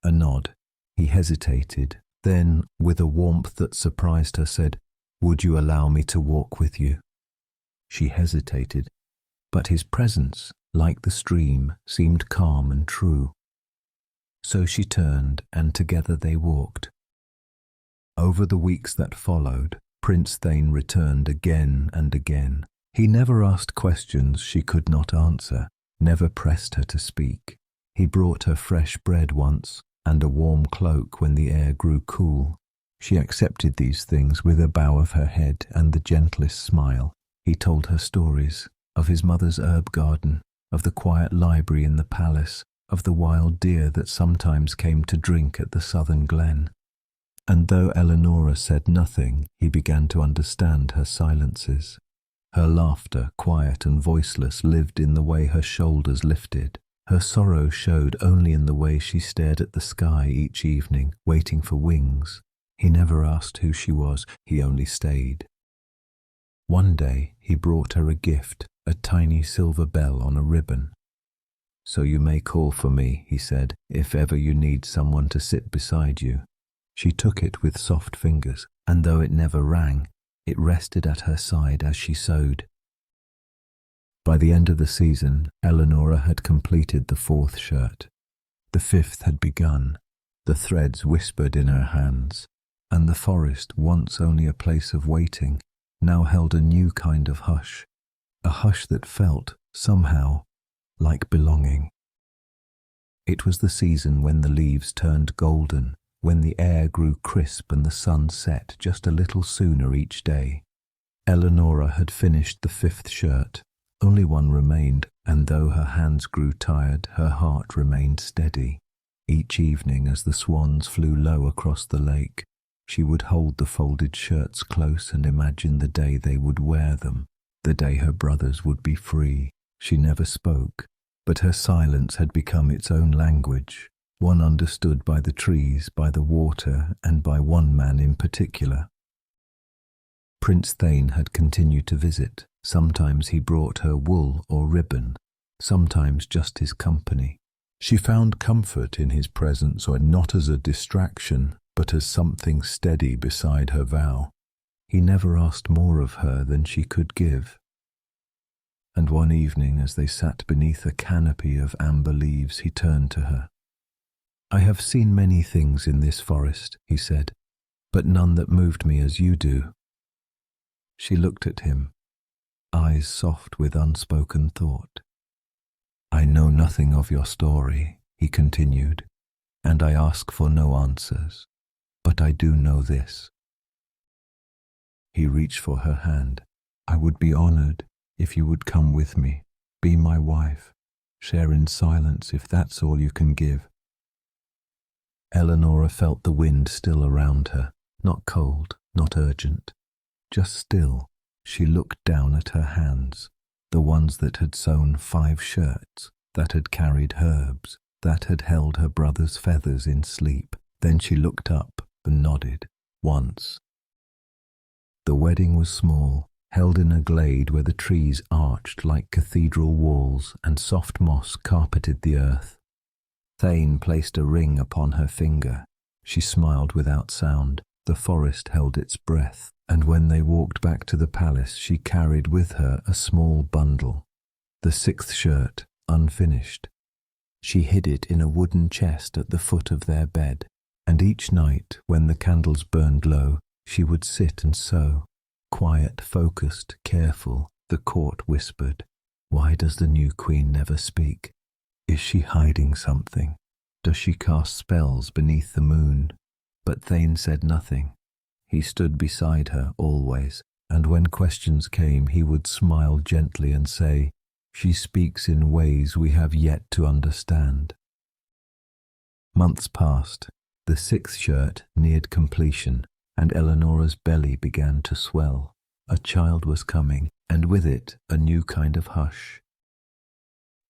A nod. He hesitated, then, with a warmth that surprised her, said, "Would you allow me to walk with you?" She hesitated, but his presence, like the stream, seemed calm and true. So she turned, and together they walked. Over the weeks that followed, Prince Thane returned again and again. He never asked questions she could not answer, never pressed her to speak. He brought her fresh bread once, and a warm cloak when the air grew cool. She accepted these things with a bow of her head and the gentlest smile. He told her stories of his mother's herb garden, of the quiet library in the palace, of the wild deer that sometimes came to drink at the southern glen. And though Eleanora said nothing, he began to understand her silences. Her laughter, quiet and voiceless, lived in the way her shoulders lifted. Her sorrow showed only in the way she stared at the sky each evening, waiting for wings. He never asked who she was, he only stayed. One day he brought her a gift, a tiny silver bell on a ribbon. "So you may call for me," he said, "if ever you need someone to sit beside you." She took it with soft fingers, and though it never rang, it rested at her side as she sewed. By the end of the season, Eleanora had completed the 4th shirt. The 5th had begun. The threads whispered in her hands, and the forest, once only a place of waiting, now held a new kind of hush, a hush that felt, somehow, like belonging. It was the season when the leaves turned golden, when the air grew crisp and the sun set just a little sooner each day. Eleanora had finished the 5th shirt. Only one remained, and though her hands grew tired, her heart remained steady. Each evening, as the swans flew low across the lake, she would hold the folded shirts close and imagine the day they would wear them, the day her brothers would be free. She never spoke, but her silence had become its own language, one understood by the trees, by the water, and by one man in particular. Prince Thane had continued to visit. Sometimes he brought her wool or ribbon, sometimes just his company. She found comfort in his presence, or not as a distraction, but as something steady beside her vow. He never asked more of her than she could give. And one evening, as they sat beneath a canopy of amber leaves, he turned to her. "I have seen many things in this forest," he said, "but none that moved me as you do." She looked at him, eyes soft with unspoken thought. "I know nothing of your story," he continued, "and I ask for no answers, but I do know this." He reached for her hand. "I would be honored if you would come with me, be my wife, share in silence if that's all you can give." Eleanora felt the wind still around her, not cold, not urgent, just still. She looked down at her hands, the ones that had sewn 5 shirts, that had carried herbs, that had held her brother's feathers in sleep. Then she looked up and nodded, once. The wedding was small, held in a glade where the trees arched like cathedral walls and soft moss carpeted the earth. Thane placed a ring upon her finger. She smiled without sound. The forest held its breath, and when they walked back to the palace, she carried with her a small bundle, the 6th shirt, unfinished. She hid it in a wooden chest at the foot of their bed, and each night, when the candles burned low, she would sit and sew. Quiet, focused, careful, the court whispered, "Why does the new queen never speak? Is she hiding something? Does she cast spells beneath the moon?" But Thane said nothing. He stood beside her always, and when questions came he would smile gently and say, "She speaks in ways we have yet to understand." Months passed. The 6th shirt neared completion, and Eleanora's belly began to swell. A child was coming, and with it a new kind of hush.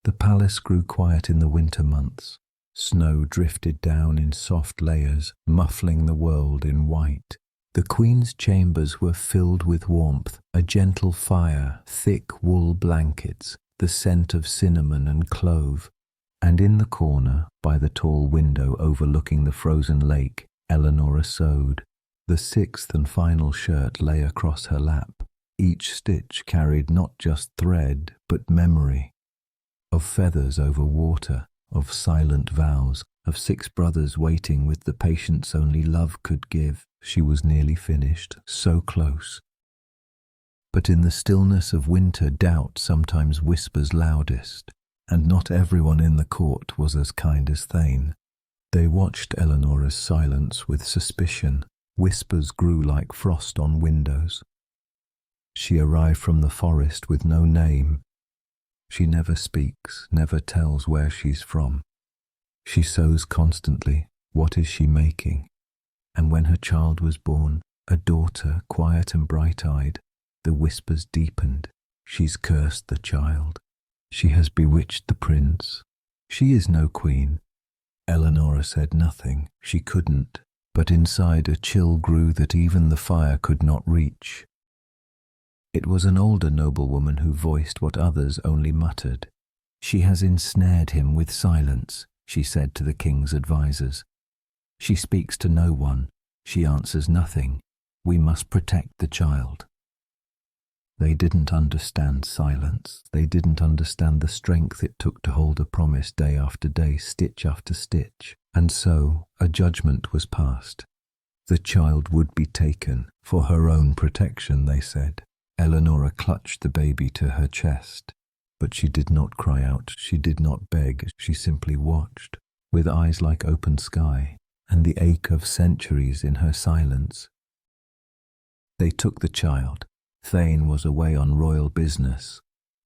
The palace grew quiet in the winter months. Snow drifted down in soft layers, muffling the world in white. The queen's chambers were filled with warmth, a gentle fire, thick wool blankets, the scent of cinnamon and clove. And in the corner, by the tall window overlooking the frozen lake, Eleanor sewed. The sixth and final shirt lay across her lap. Each stitch carried not just thread, but memory. Of feathers over water, of silent vows, of six brothers waiting with the patience only love could give. She was nearly finished, so close. But in the stillness of winter doubt sometimes whispers loudest, and not everyone in the court was as kind as Thane. They watched Eleanor's silence with suspicion. Whispers grew like frost on windows. She arrived from the forest with no name. She never speaks, never tells where she's from. She sews constantly. What is she making? And when her child was born, a daughter, quiet and bright-eyed, the whispers deepened. She's cursed the child. She has bewitched the prince. She is no queen. Eleanor said nothing. She couldn't. But inside a chill grew that even the fire could not reach. It was an older noblewoman who voiced what others only muttered. She has ensnared him with silence, she said to the king's advisers. She speaks to no one. She answers nothing. We must protect the child. They didn't understand silence. They didn't understand the strength it took to hold a promise day after day, stitch after stitch. And so a judgment was passed. The child would be taken for her own protection, they said. Eleanor clutched the baby to her chest, but she did not cry out, she did not beg, she simply watched, with eyes like open sky, and the ache of centuries in her silence. They took the child. Thane was away on royal business,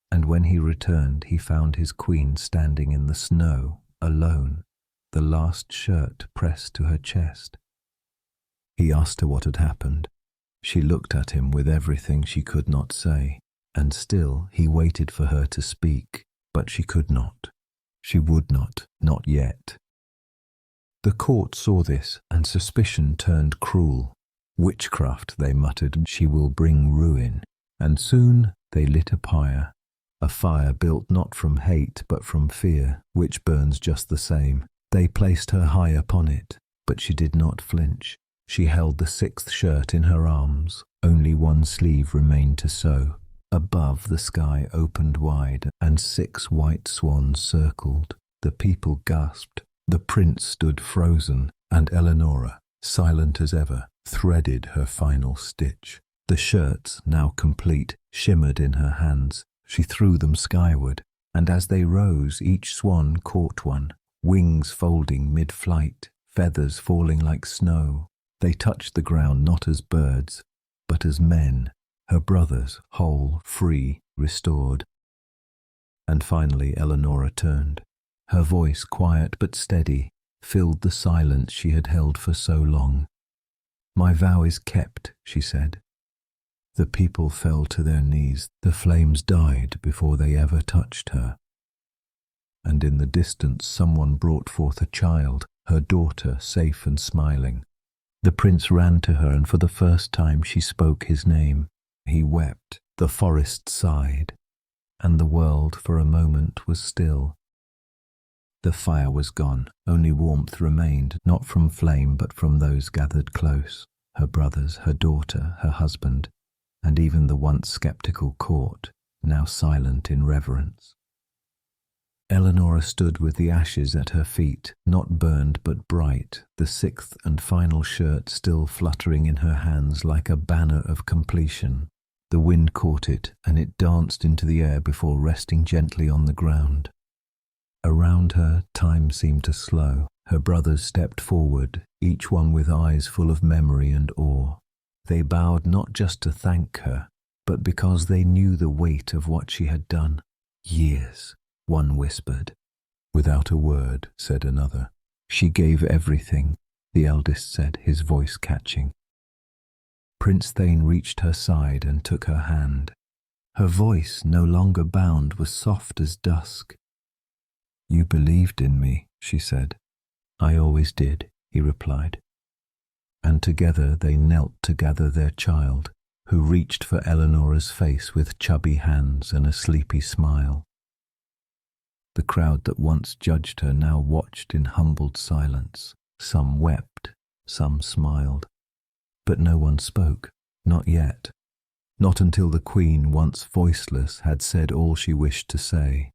and when he returned he found his queen standing in the snow, alone, the last shirt pressed to her chest. He asked her what had happened. She looked at him with everything she could not say, and still he waited for her to speak, but she could not. She would not yet. The court saw this, and suspicion turned cruel. Witchcraft, they muttered, she will bring ruin. And soon they lit a fire built not from hate but from fear, which burns just the same. They placed her high upon it, but she did not flinch. She held the sixth shirt in her arms. Only one sleeve remained to sew. Above, the sky opened wide, and 6 white swans circled. The people gasped. The prince stood frozen, and Eleanor, silent as ever, threaded her final stitch. The shirts, now complete, shimmered in her hands. She threw them skyward, and as they rose, each swan caught one, wings folding mid-flight, feathers falling like snow. They touched the ground not as birds, but as men, her brothers, whole, free, restored. And finally Eleanor turned. Her voice, quiet but steady, filled the silence she had held for so long. "My vow is kept," she said. The people fell to their knees. The flames died before they ever touched her. And in the distance someone brought forth a child, her daughter, safe and smiling. The prince ran to her, and for the first time she spoke his name. He wept, the forest sighed, and the world for a moment was still. The fire was gone, only warmth remained, not from flame but from those gathered close, her brothers, her daughter, her husband, and even the once sceptical court, now silent in reverence. Eleanor stood with the ashes at her feet, not burned but bright, the 6th and final shirt still fluttering in her hands like a banner of completion. The wind caught it, and it danced into the air before resting gently on the ground. Around her, time seemed to slow. Her brothers stepped forward, each one with eyes full of memory and awe. They bowed not just to thank her, but because they knew the weight of what she had done. "Years," one whispered. "Without a word," said another. "She gave everything," the eldest said, his voice catching. Prince Thane reached her side and took her hand. Her voice, no longer bound, was soft as dusk. "You believed in me," she said. "I always did," he replied. And together they knelt to gather their child, who reached for Eleanor's face with chubby hands and a sleepy smile. The crowd that once judged her now watched in humbled silence. Some wept, some smiled. But no one spoke, not yet. Not until the Queen, once voiceless, had said all she wished to say.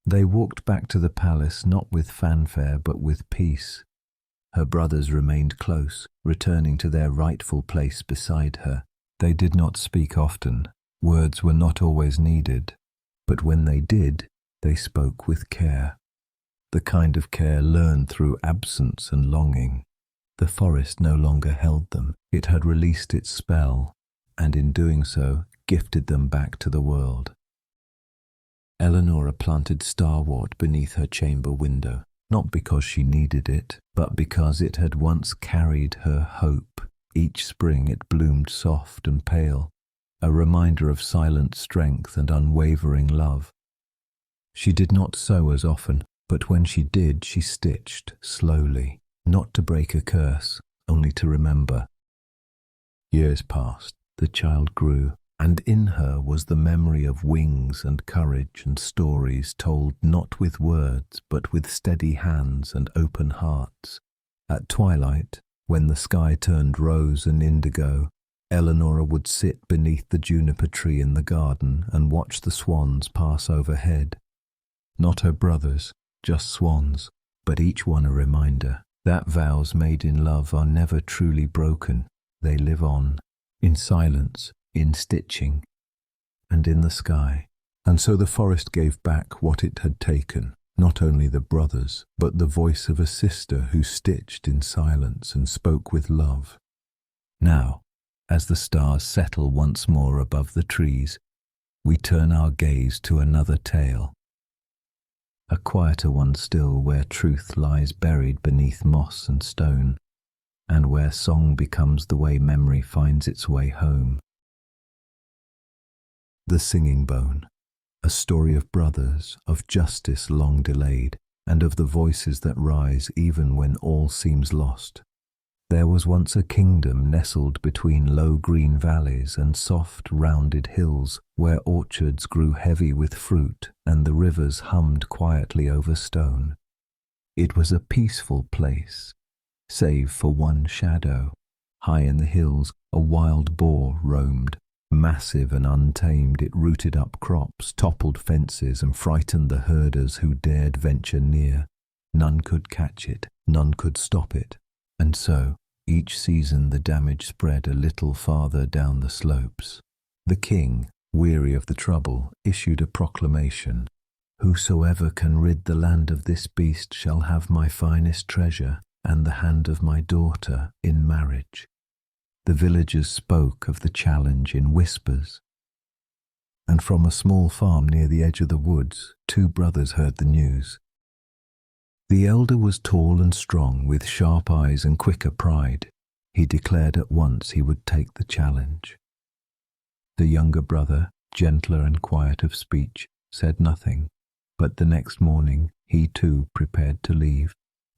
They walked back to the palace not with fanfare but with peace. Her brothers remained close, returning to their rightful place beside her. They did not speak often. Words were not always needed. But when they did, they spoke with care. The kind of care learned through absence and longing. The forest no longer held them. It had released its spell, and in doing so, gifted them back to the world. Eleanor planted starwort beneath her chamber window, not because she needed it, but because it had once carried her hope. Each spring it bloomed soft and pale, a reminder of silent strength and unwavering love. She did not sew as often, but when she did, she stitched slowly, not to break a curse, only to remember. Years passed, the child grew, and in her was the memory of wings and courage and stories told not with words, but with steady hands and open hearts. At twilight, when the sky turned rose and indigo, Eleanor would sit beneath the juniper tree in the garden and watch the swans pass overhead. Not her brothers, just swans, but each one a reminder that vows made in love are never truly broken. They live on, in silence, in stitching, and in the sky. And so the forest gave back what it had taken, not only the brothers, but the voice of a sister who stitched in silence and spoke with love. Now, as the stars settle once more above the trees, we turn our gaze to another tale. A quieter one still, where truth lies buried beneath moss and stone, and where song becomes the way memory finds its way home. The Singing Bone, a story of brothers, of justice long delayed, and of the voices that rise even when all seems lost. There was once a kingdom nestled between low green valleys and soft rounded hills, where orchards grew heavy with fruit and the rivers hummed quietly over stone. It was a peaceful place, save for one shadow. High in the hills, a wild boar roamed. Massive and untamed, it rooted up crops, toppled fences, and frightened the herders who dared venture near. None could catch it, none could stop it. And so, each season the damage spread a little farther down the slopes. The king, weary of the trouble, issued a proclamation. "Whosoever can rid the land of this beast shall have my finest treasure and the hand of my daughter in marriage." The villagers spoke of the challenge in whispers. And from a small farm near the edge of the woods, two brothers heard the news. The elder was tall and strong, with sharp eyes and quicker pride. He declared at once he would take the challenge. The younger brother, gentler and quiet of speech, said nothing, but the next morning he too prepared to leave.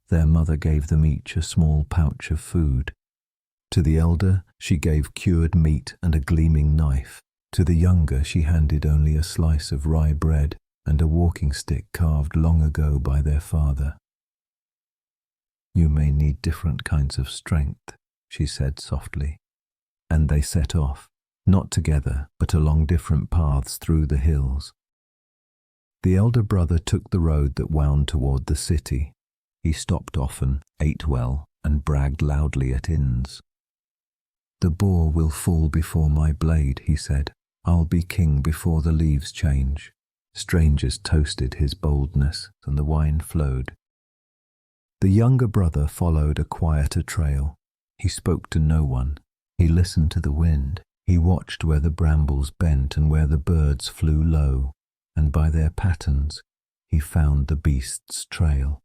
Their mother gave them each a small pouch of food. To the elder she gave cured meat and a gleaming knife. To the younger she handed only a slice of rye bread and a walking stick carved long ago by their father. "You may need different kinds of strength," she said softly. And they set off, not together, but along different paths through the hills. The elder brother took the road that wound toward the city. He stopped often, ate well, and bragged loudly at inns. "The boar will fall before my blade," he said. "I'll be king before the leaves change." Strangers toasted his boldness, and the wine flowed. The younger brother followed a quieter trail. He spoke to no one. He listened to the wind. He watched where the brambles bent and where the birds flew low, and by their patterns he found the beast's trail.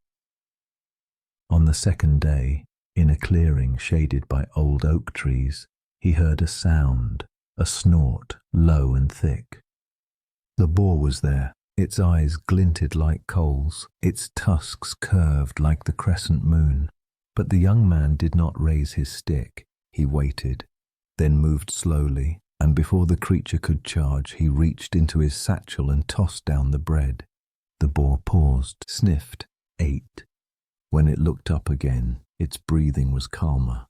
On the second day, in a clearing shaded by old oak trees, he heard a sound, a snort, low and thick. The boar was there, Its eyes glinted like coals, its tusks curved like the crescent moon. But the young man did not raise his stick. He waited, then moved slowly, and before the creature could charge, he reached into his satchel and tossed down the bread. The boar paused, sniffed, ate. When it looked up again, its breathing was calmer.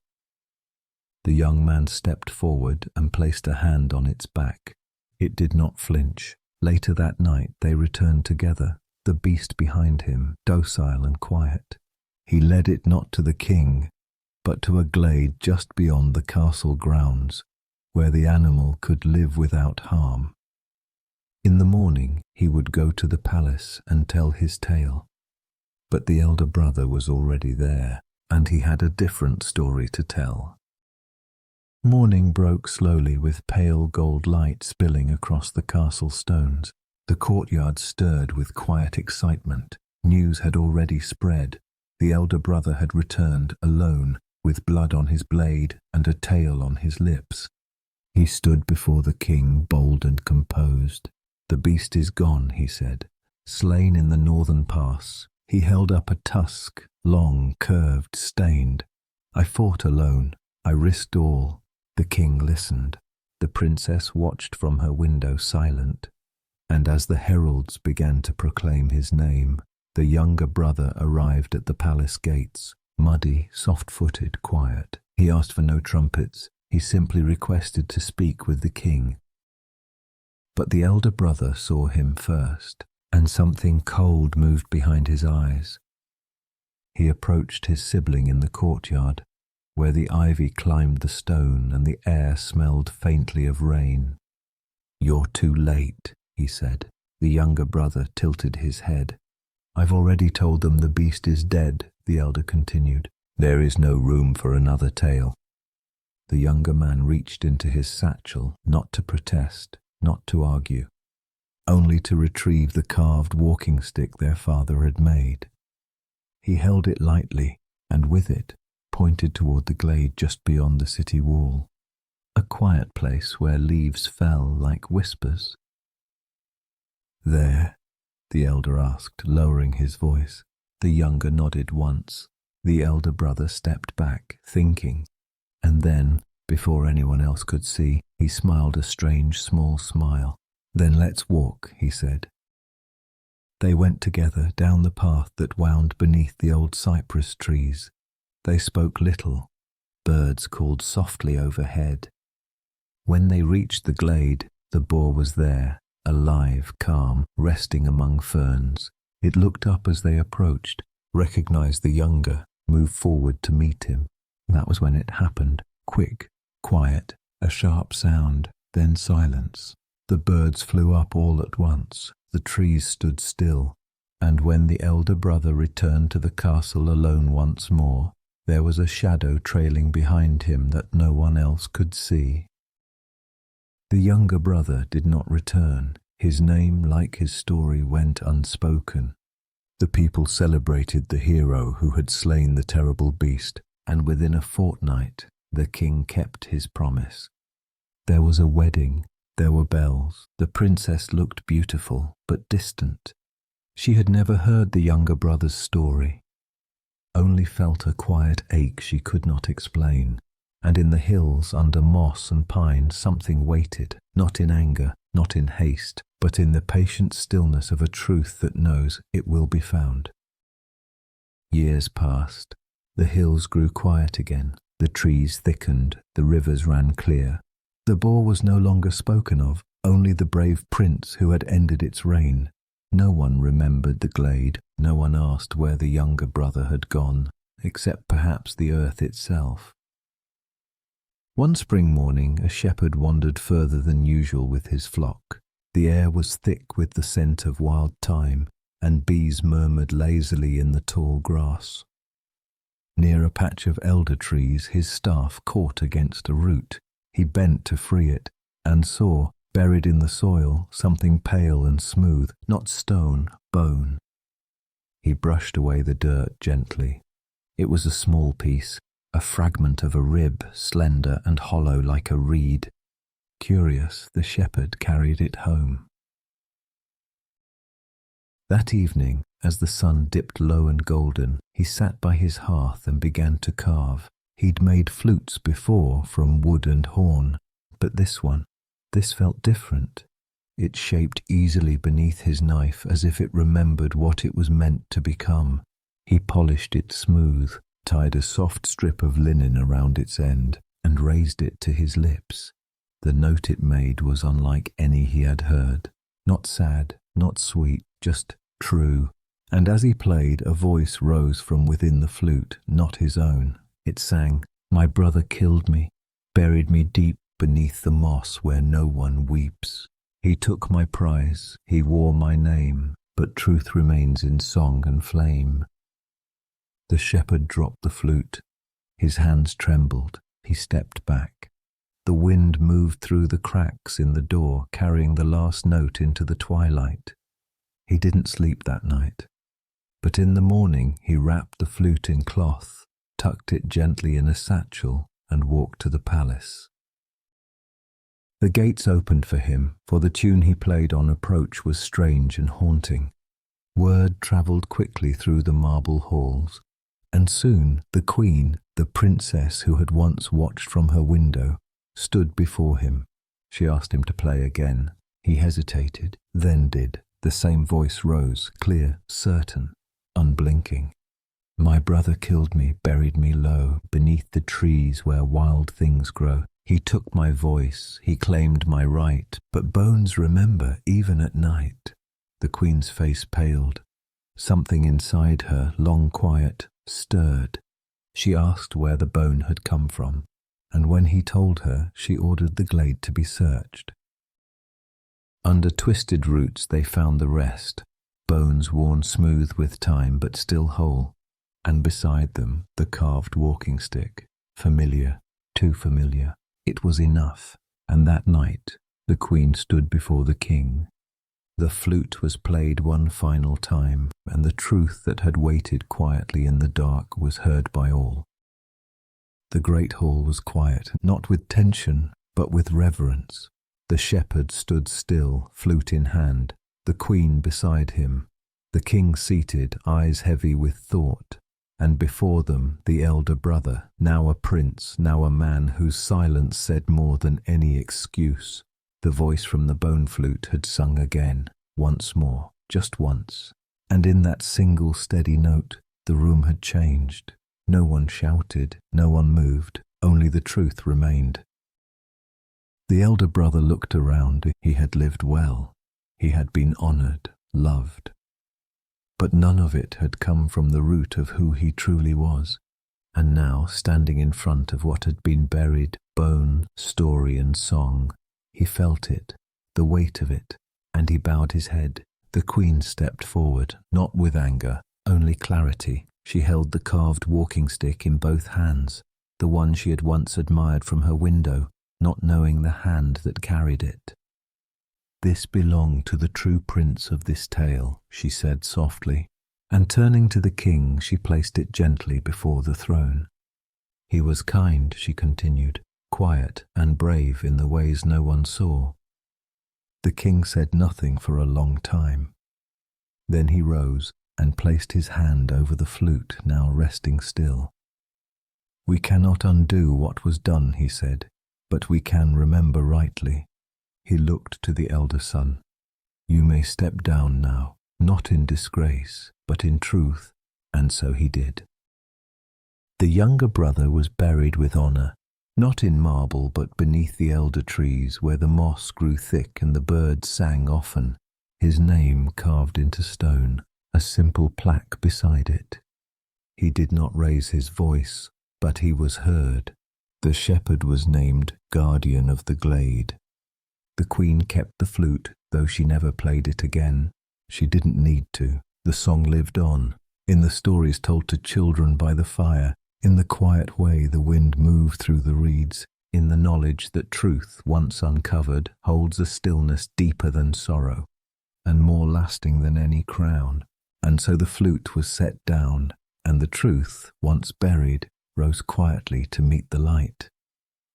The young man stepped forward and placed a hand on its back. It did not flinch. Later that night they returned together, the beast behind him, docile and quiet. He led it not to the king, but to a glade just beyond the castle grounds, where the animal could live without harm. In the morning he would go to the palace and tell his tale. But the elder brother was already there, and he had a different story to tell. Morning broke slowly with pale gold light spilling across the castle stones. The courtyard stirred with quiet excitement. News had already spread. The elder brother had returned alone, with blood on his blade and a tale on his lips. He stood before the king, bold and composed. "The beast is gone," he said, "slain in the northern pass." He held up a tusk, long, curved, stained. "I fought alone. I risked all." The king listened. The princess watched from her window silent. And as the heralds began to proclaim his name, the younger brother arrived at the palace gates, muddy, soft-footed, quiet. He asked for no trumpets. He simply requested to speak with the king. But the elder brother saw him first, and something cold moved behind his eyes. He approached his sibling in the courtyard, where the ivy climbed the stone and the air smelled faintly of rain. "You're too late," he said. The younger brother tilted his head. "I've already told them the beast is dead," the elder continued. "There is no room for another tale." The younger man reached into his satchel, not to protest, not to argue, only to retrieve the carved walking stick their father had made. He held it lightly, and with it pointed toward the glade just beyond the city wall, a quiet place where leaves fell like whispers. "There?" the elder asked, lowering his voice. The younger nodded once. The elder brother stepped back, thinking, and then, before anyone else could see, he smiled a strange small smile. "Then let's walk," he said. They went together down the path that wound beneath the old cypress trees. They spoke little. Birds called softly overhead. When they reached the glade, the boar was there, alive, calm, resting among ferns. It looked up as they approached, recognized the younger, moved forward to meet him. That was when it happened. Quick, quiet, a sharp sound, then silence. The birds flew up all at once. The trees stood still. And when the elder brother returned to the castle alone once more, there was a shadow trailing behind him that no one else could see. The younger brother did not return. His name, like his story, went unspoken. The people celebrated the hero who had slain the terrible beast, and within a fortnight the king kept his promise. There was a wedding, there were bells. The princess looked beautiful, but distant. She had never heard the younger brother's story, only felt a quiet ache she could not explain. And in the hills under moss and pine something waited, not in anger, not in haste, but in the patient stillness of a truth that knows it will be found. Years passed. The hills grew quiet again. The trees thickened. The rivers ran clear. The boar was no longer spoken of, only the brave prince who had ended its reign. No one remembered the glade. No one asked where the younger brother had gone, except perhaps the earth itself. One spring morning a shepherd wandered further than usual with his flock. The air was thick with the scent of wild thyme, and bees murmured lazily in the tall grass. Near a patch of elder trees his staff caught against a root. He bent to free it, and saw, buried in the soil, something pale and smooth, not stone, bone. He brushed away the dirt gently. It was a small piece, a fragment of a rib, slender and hollow like a reed. Curious, the shepherd carried it home. That evening, as the sun dipped low and golden, he sat by his hearth and began to carve. He'd made flutes before from wood and horn, but this felt different. It shaped easily beneath his knife as if it remembered what it was meant to become. He polished it smooth, tied a soft strip of linen around its end, and raised it to his lips. The note it made was unlike any he had heard. Not sad, not sweet, just true. And as he played, a voice rose from within the flute, not his own. It sang, "My brother killed me, buried me deep beneath the moss where no one weeps. He took my prize, he wore my name, but truth remains in song and flame." The shepherd dropped the flute. His hands trembled. He stepped back. The wind moved through the cracks in the door, carrying the last note into the twilight. He didn't sleep that night. But in the morning he wrapped the flute in cloth, tucked it gently in a satchel, and walked to the palace. The gates opened for him, for the tune he played on approach was strange and haunting. Word travelled quickly through the marble halls, and soon the queen, the princess who had once watched from her window, stood before him. She asked him to play again. He hesitated, then did. The same voice rose, clear, certain, unblinking. "My brother killed me, buried me low, beneath the trees where wild things grow. He took my voice, he claimed my right, but bones remember even at night." The queen's face paled. Something inside her, long quiet, stirred. She asked where the bone had come from, and when he told her, she ordered the glade to be searched. Under twisted roots they found the rest, bones worn smooth with time but still whole, and beside them the carved walking stick, familiar, too familiar. It was enough, and that night the queen stood before the king. The flute was played one final time, and the truth that had waited quietly in the dark was heard by all. The great hall was quiet, not with tension, but with reverence. The shepherd stood still, flute in hand, the queen beside him, the king seated, eyes heavy with thought, and before them the elder brother, now a prince, now a man whose silence said more than any excuse. The voice from the bone flute had sung again, once more, just once, and in that single steady note the room had changed. No one shouted, no one moved, only the truth remained. The elder brother looked around. He had lived well. He had been honoured, loved. But none of it had come from the root of who he truly was. And now, standing in front of what had been buried, bone, story and song, he felt it, the weight of it, and he bowed his head. The queen stepped forward, not with anger, only clarity. She held the carved walking stick in both hands, the one she had once admired from her window, not knowing the hand that carried it. "This belonged to the true prince of this tale," she said softly, and turning to the king, she placed it gently before the throne. "He was kind," she continued, "quiet and brave in the ways no one saw." The king said nothing for a long time. Then he rose and placed his hand over the flute, now resting still. "We cannot undo what was done," he said, "but we can remember rightly." He looked to the elder son. "You may step down now, not in disgrace, but in truth," and so he did. The younger brother was buried with honour, not in marble but beneath the elder trees where the moss grew thick and the birds sang often, his name carved into stone, a simple plaque beside it. He did not raise his voice, but he was heard. The shepherd was named Guardian of the Glade. The queen kept the flute, though she never played it again. She didn't need to. The song lived on, in the stories told to children by the fire, in the quiet way the wind moved through the reeds, in the knowledge that truth, once uncovered, holds a stillness deeper than sorrow, and more lasting than any crown. And so the flute was set down, and the truth, once buried, rose quietly to meet the light.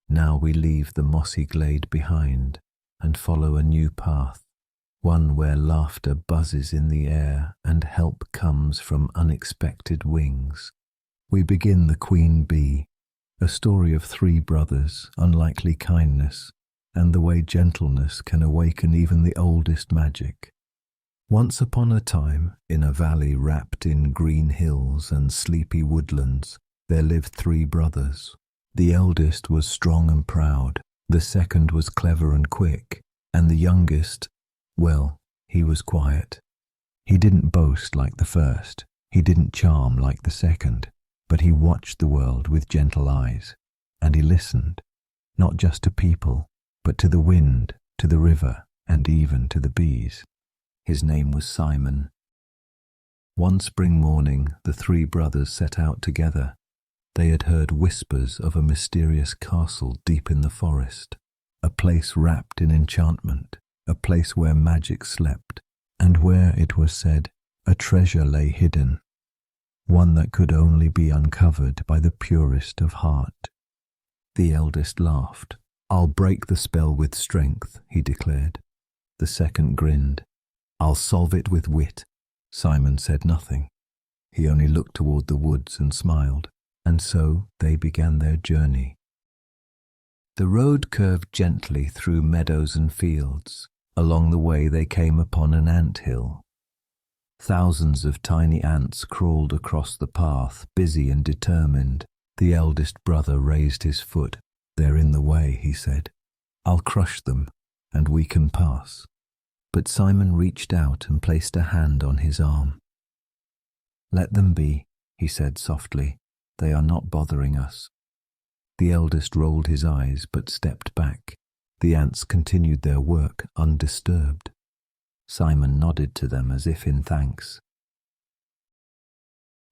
Now we leave the mossy glade behind, and follow a new path, one where laughter buzzes in the air and help comes from unexpected wings. We begin The Queen Bee, a story of three brothers, unlikely kindness, and the way gentleness can awaken even the oldest magic. Once upon a time, in a valley wrapped in green hills and sleepy woodlands, there lived three brothers. The eldest was strong and proud, the second was clever and quick, and the youngest, well, he was quiet. He didn't boast like the first, he didn't charm like the second, but he watched the world with gentle eyes, and he listened, not just to people, but to the wind, to the river, and even to the bees. His name was Simon. One spring morning, the three brothers set out together. They had heard whispers of a mysterious castle deep in the forest, a place wrapped in enchantment, a place where magic slept, and where, it was said, a treasure lay hidden, one that could only be uncovered by the purest of heart. The eldest laughed. "I'll break the spell with strength," he declared. The second grinned. "I'll solve it with wit." Simon said nothing. He only looked toward the woods and smiled, and so they began their journey. The road curved gently through meadows and fields. Along the way they came upon an ant hill. Thousands of tiny ants crawled across the path, busy and determined. The eldest brother raised his foot. "They're in the way," he said. "I'll crush them, and we can pass." But Simon reached out and placed a hand on his arm. "Let them be," he said softly. "They are not bothering us." The eldest rolled his eyes but stepped back. The ants continued their work undisturbed. Simon nodded to them as if in thanks.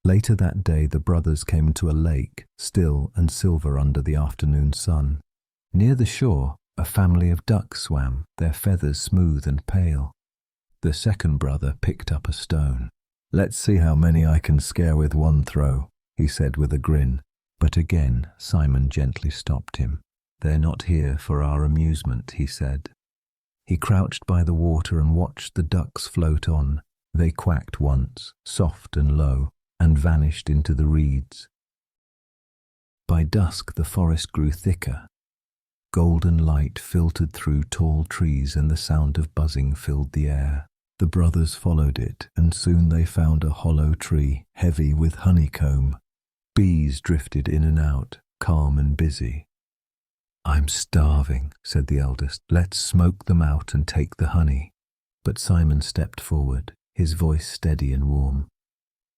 Later that day the brothers came to a lake, still and silver under the afternoon sun. Near the shore, a family of ducks swam, their feathers smooth and pale. The second brother picked up a stone. "Let's see how many I can scare with one throw," he said with a grin. But again Simon gently stopped him. "They're not here for our amusement," he said. He crouched by the water and watched the ducks float on. They quacked once, soft and low, and vanished into the reeds. By dusk the forest grew thicker. Golden light filtered through tall trees and the sound of buzzing filled the air. The brothers followed it, and soon they found a hollow tree, heavy with honeycomb. Bees drifted in and out, calm and busy. "I'm starving," said the eldest. "Let's smoke them out and take the honey." But Simon stepped forward, his voice steady and warm.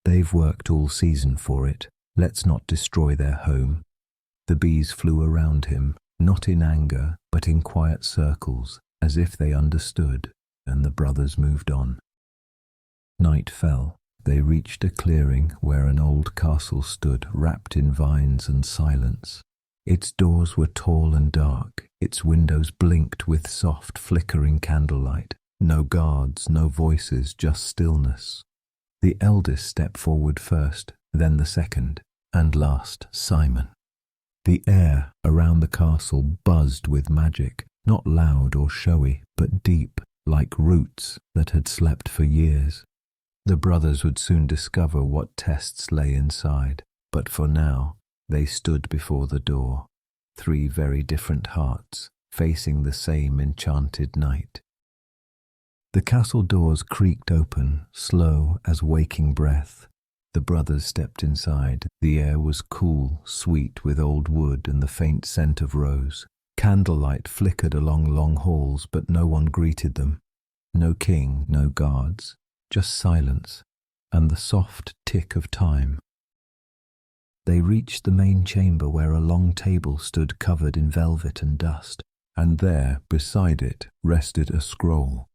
"They've worked all season for it. Let's not destroy their home." The bees flew around him, not in anger, but in quiet circles, as if they understood, and the brothers moved on. Night fell. They reached a clearing where an old castle stood, wrapped in vines and silence. Its doors were tall and dark, its windows blinked with soft, flickering candlelight. No guards, no voices, just stillness. The eldest stepped forward first, then the second, and last Simon. The air around the castle buzzed with magic, not loud or showy, but deep, like roots that had slept for years. The brothers would soon discover what tests lay inside, but for now they stood before the door, three very different hearts, facing the same enchanted night. The castle doors creaked open, slow as waking breath. The brothers stepped inside. The air was cool, sweet with old wood and the faint scent of rose. Candlelight flickered along long halls, but no one greeted them. No king, no guards, just silence and the soft tick of time. They reached the main chamber where a long table stood covered in velvet and dust, and there, beside it, rested a scroll.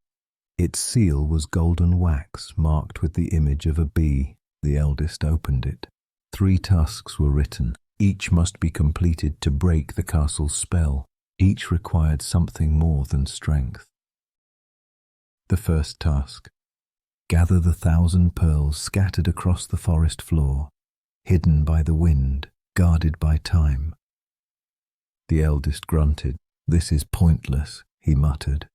Its seal was golden wax marked with the image of a bee. The eldest opened it. 3 tasks were written. Each must be completed to break the castle's spell. Each required something more than strength. The first task: gather the 1,000 pearls scattered across the forest floor, hidden by the wind, guarded by time. The eldest grunted. "This is pointless," he muttered.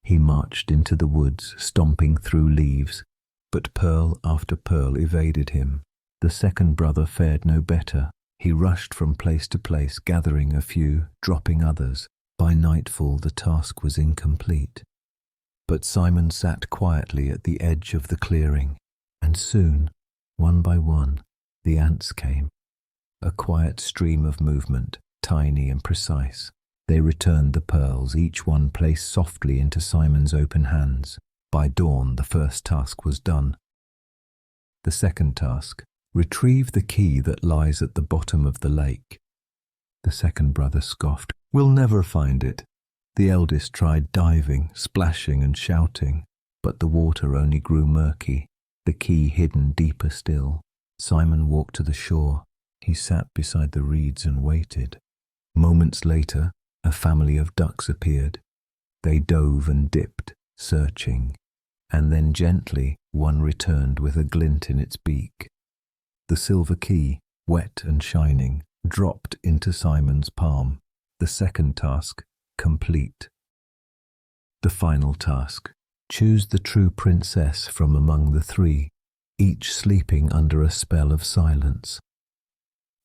He marched into the woods, stomping through leaves, but pearl after pearl evaded him. The second brother fared no better. He rushed from place to place, gathering a few, dropping others. By nightfall the task was incomplete. But Simon sat quietly at the edge of the clearing, and soon, one by one, the ants came. A quiet stream of movement, tiny and precise. They returned the pearls, each one placed softly into Simon's open hands. By dawn, the first task was done. The second task: retrieve the key that lies at the bottom of the lake. The second brother scoffed. We'll never find it. The eldest tried diving, splashing and shouting, but the water only grew murky, the key hidden deeper still. Simon walked to the shore. He sat beside the reeds and waited. Moments later, a family of ducks appeared. They dove and dipped, searching, and then gently one returned with a glint in its beak. The silver key, wet and shining, dropped into Simon's palm. The second task complete. The final task: choose the true princess from among the three, each sleeping under a spell of silence.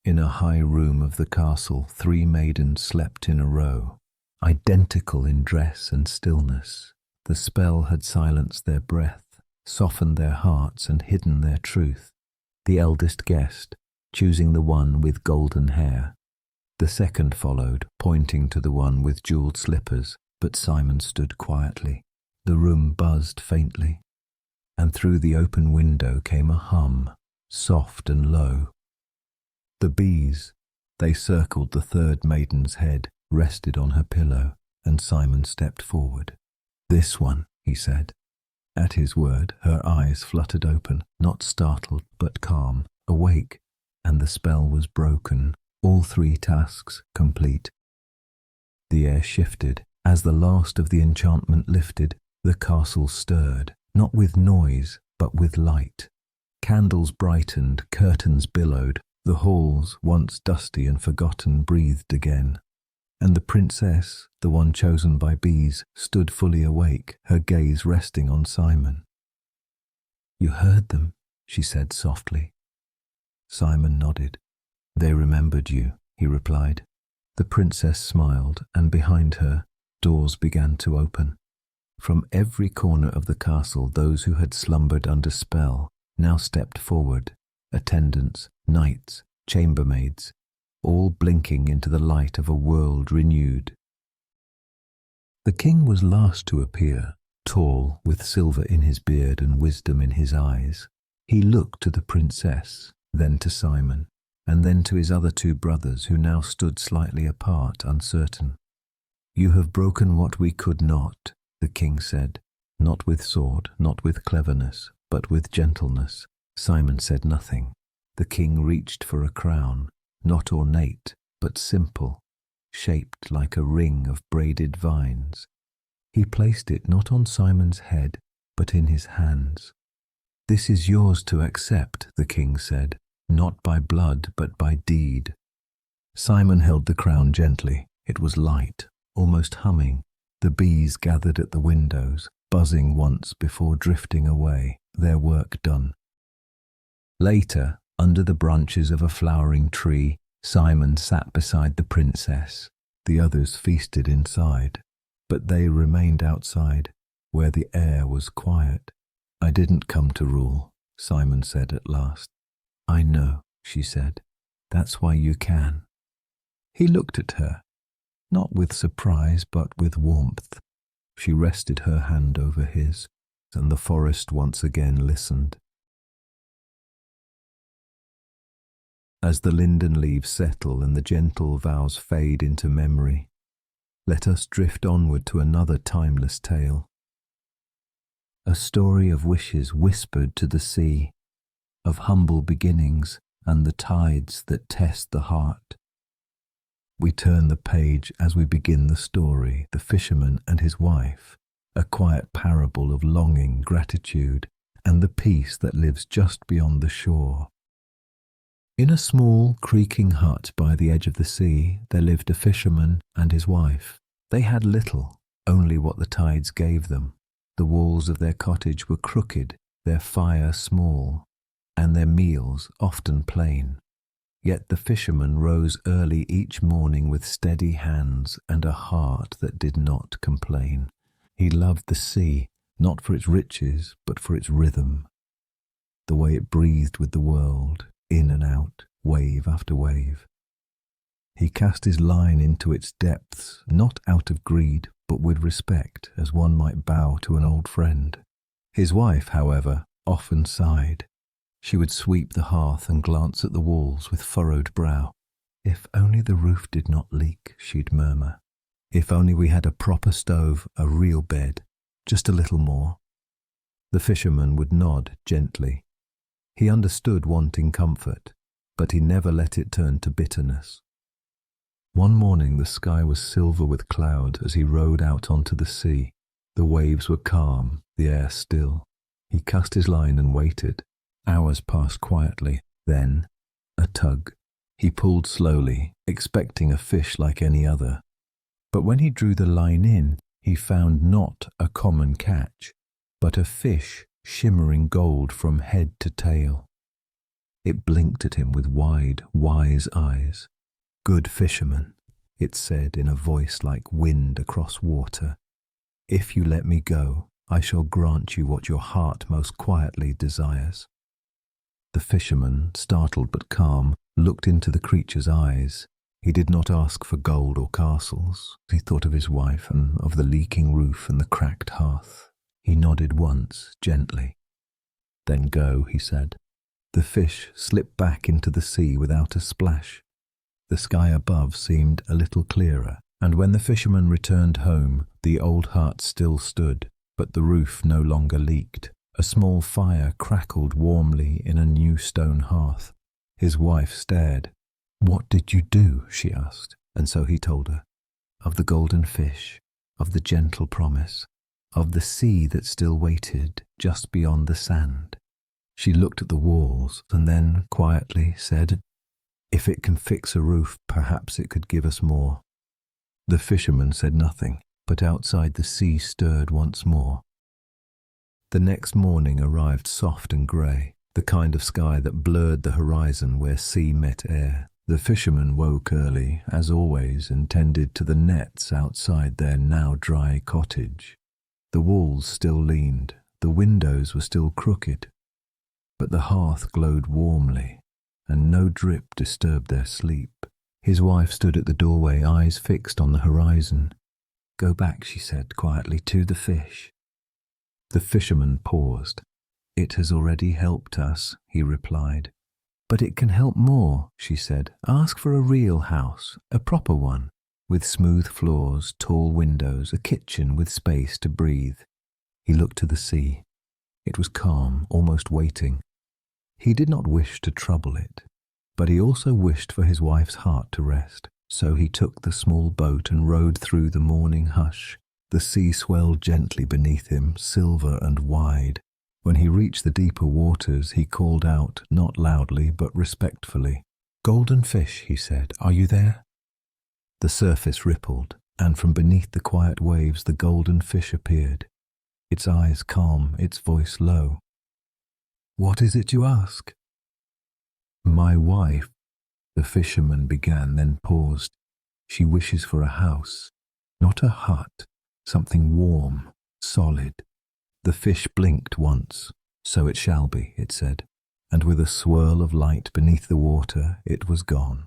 In a high room of the castle, 3 maidens slept in a row, identical in dress and stillness. The spell had silenced their breath, softened their hearts and hidden their truth. The eldest guessed, choosing the one with golden hair. The second followed, pointing to the one with jeweled slippers, but Simon stood quietly. The room buzzed faintly, and through the open window came a hum, soft and low. The bees, they circled the third maiden's head, rested on her pillow, and Simon stepped forward. This one, he said. At his word, her eyes fluttered open, not startled, but calm, awake, and the spell was broken, all 3 tasks complete. The air shifted. As the last of the enchantment lifted, the castle stirred, not with noise, but with light. Candles brightened, curtains billowed, the halls, once dusty and forgotten, breathed again. And the princess, the one chosen by bees, stood fully awake, her gaze resting on Simon. You heard them, she said softly. Simon nodded. They remembered you, he replied. The princess smiled, and behind her, doors began to open. From every corner of the castle, those who had slumbered under spell now stepped forward, attendants, knights, chambermaids, all blinking into the light of a world renewed. The king was last to appear, tall, with silver in his beard and wisdom in his eyes. He looked to the princess, then to Simon, and then to his other 2 brothers, who now stood slightly apart, uncertain. You have broken what we could not, the king said, not with sword, not with cleverness, but with gentleness. Simon said nothing. The king reached for a crown, not ornate, but simple, shaped like a ring of braided vines. He placed it not on Simon's head, but in his hands. This is yours to accept, the king said, not by blood, but by deed. Simon held the crown gently. It was light, almost humming. The bees gathered at the windows, buzzing once before drifting away, their work done. Later, under the branches of a flowering tree, Simon sat beside the princess. The others feasted inside, but they remained outside, where the air was quiet. I didn't come to rule, Simon said at last. I know, she said. That's why you can. He looked at her, not with surprise, but with warmth. She rested her hand over his, and the forest once again listened. As the linden leaves settle and the gentle vows fade into memory, let us drift onward to another timeless tale. A story of wishes whispered to the sea, of humble beginnings and the tides that test the heart. We turn the page as we begin the story, the fisherman and his wife, a quiet parable of longing, gratitude, and the peace that lives just beyond the shore. In a small, creaking hut by the edge of the sea, there lived a fisherman and his wife. They had little, only what the tides gave them. The walls of their cottage were crooked, their fire small, and their meals often plain. Yet the fisherman rose early each morning with steady hands and a heart that did not complain. He loved the sea, not for its riches, but for its rhythm, the way it breathed with the world, in and out, wave after wave. He cast his line into its depths, not out of greed, but with respect, as one might bow to an old friend. His wife, however, often sighed. She would sweep the hearth and glance at the walls with furrowed brow. "If only the roof did not leak," she'd murmur. "If only we had a proper stove, a real bed, just a little more." The fisherman would nod gently. He understood wanting comfort, but he never let it turn to bitterness. One morning the sky was silver with cloud as he rowed out onto the sea. The waves were calm, the air still. He cast his line and waited. Hours passed quietly. Then, a tug. He pulled slowly, expecting a fish like any other. But when he drew the line in, he found not a common catch, but a fish shimmering gold from head to tail. It blinked at him with wide, wise eyes. "Good fisherman," it said in a voice like wind across water, "if you let me go, I shall grant you what your heart most quietly desires." The fisherman, startled but calm, looked into the creature's eyes. He did not ask for gold or castles. He thought of his wife and of the leaking roof and the cracked hearth. He nodded once, gently. "Then go," he said. The fish slipped back into the sea without a splash. The sky above seemed a little clearer, and when the fisherman returned home, the old hut still stood, but the roof no longer leaked. A small fire crackled warmly in a new stone hearth. His wife stared. "What did you do?" she asked, and so he told her. Of the golden fish, of the gentle promise, of the sea that still waited just beyond the sand. She looked at the walls and then quietly said, "If it can fix a roof, perhaps it could give us more." The fisherman said nothing, but outside the sea stirred once more. The next morning arrived soft and grey, the kind of sky that blurred the horizon where sea met air. The fishermen woke early, as always, and tended to the nets outside their now dry cottage. The walls still leaned, the windows were still crooked, but the hearth glowed warmly, and no drip disturbed their sleep. His wife stood at the doorway, eyes fixed on the horizon. "Go back," she said quietly, "to the fish." The fisherman paused. "It has already helped us," he replied. "But it can help more," she said. "Ask for a real house, a proper one, with smooth floors, tall windows, a kitchen with space to breathe." He looked to the sea. It was calm, almost waiting. He did not wish to trouble it, but he also wished for his wife's heart to rest. So he took the small boat and rowed through the morning hush. The sea swelled gently beneath him, silver and wide. When he reached the deeper waters, he called out, not loudly but respectfully. "Golden fish," he said, "are you there?" The surface rippled, and from beneath the quiet waves the golden fish appeared, its eyes calm, its voice low. "What is it you ask?" "My wife," the fisherman began, then paused. "She wishes for a house, not a hut, something warm, solid." The fish blinked once. "So it shall be," it said, and with a swirl of light beneath the water, it was gone.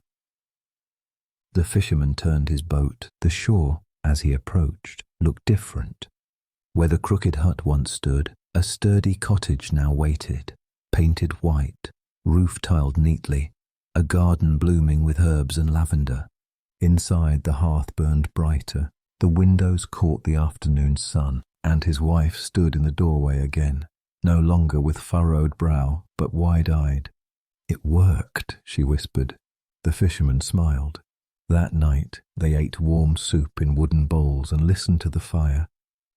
The fisherman turned his boat. The shore, as he approached, looked different. Where the crooked hut once stood, a sturdy cottage now waited, painted white, roof tiled neatly, a garden blooming with herbs and lavender. Inside, the hearth burned brighter, the windows caught the afternoon sun, and his wife stood in the doorway again, no longer with furrowed brow, but wide-eyed. "It worked," she whispered. The fisherman smiled. That night they ate warm soup in wooden bowls and listened to the fire,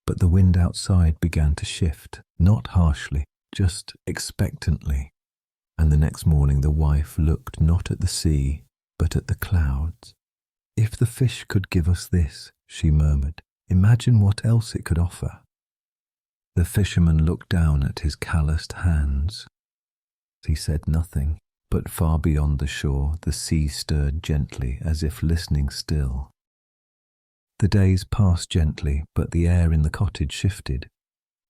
but the wind outside began to shift, not harshly, just expectantly. And the next morning the wife looked not at the sea, but at the clouds. "If the fish could give us this," she murmured, Imagine what else it could offer. The fisherman looked down at his calloused hands. He said nothing, but far beyond the shore the sea stirred gently as if listening still. The days passed gently, but the air in the cottage shifted.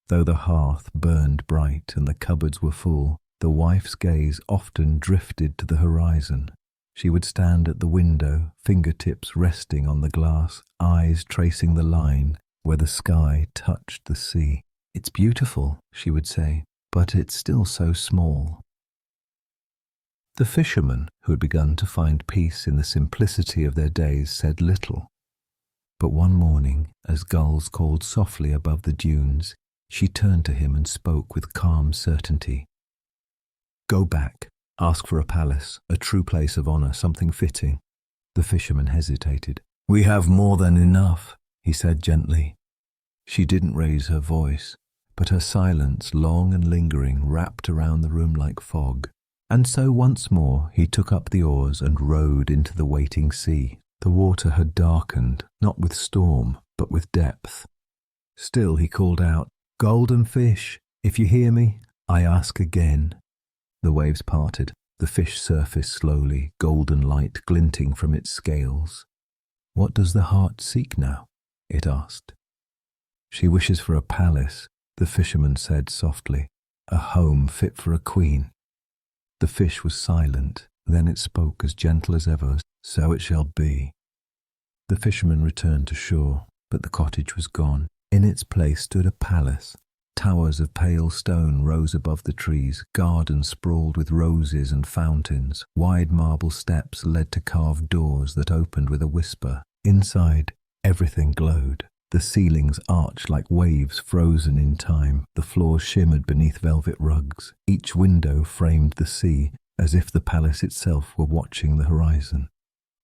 Though the hearth burned bright and the cupboards were full, the wife's gaze often drifted to the horizon. She would stand at the window, fingertips resting on the glass, eyes tracing the line where the sky touched the sea. "It's beautiful," she would say, "but it's still so small." The fishermen, who had begun to find peace in the simplicity of their days, said little. But one morning, as gulls called softly above the dunes, she turned to him and spoke with calm certainty. "Go back. Ask for a palace, a true place of honor, something fitting." The fisherman hesitated. "We have more than enough," he said gently. She didn't raise her voice, but her silence, long and lingering, wrapped around the room like fog. And so once more he took up the oars and rowed into the waiting sea. The water had darkened, not with storm, but with depth. Still he called out, "Golden fish, if you hear me, I ask again." The waves parted. The fish surfaced slowly, golden light glinting from its scales. "What does the heart seek now?" it asked. "She wishes for a palace," the fisherman said softly, "a home fit for a queen." The fish was silent. Then it spoke as gentle as ever. "So it shall be." The fisherman returned to shore, but the cottage was gone. In its place stood a palace. Towers of pale stone rose above the trees, gardens sprawled with roses and fountains, wide marble steps led to carved doors that opened with a whisper. Inside, everything glowed. The ceilings arched like waves frozen in time. The floors shimmered beneath velvet rugs. Each window framed the sea, as if the palace itself were watching the horizon.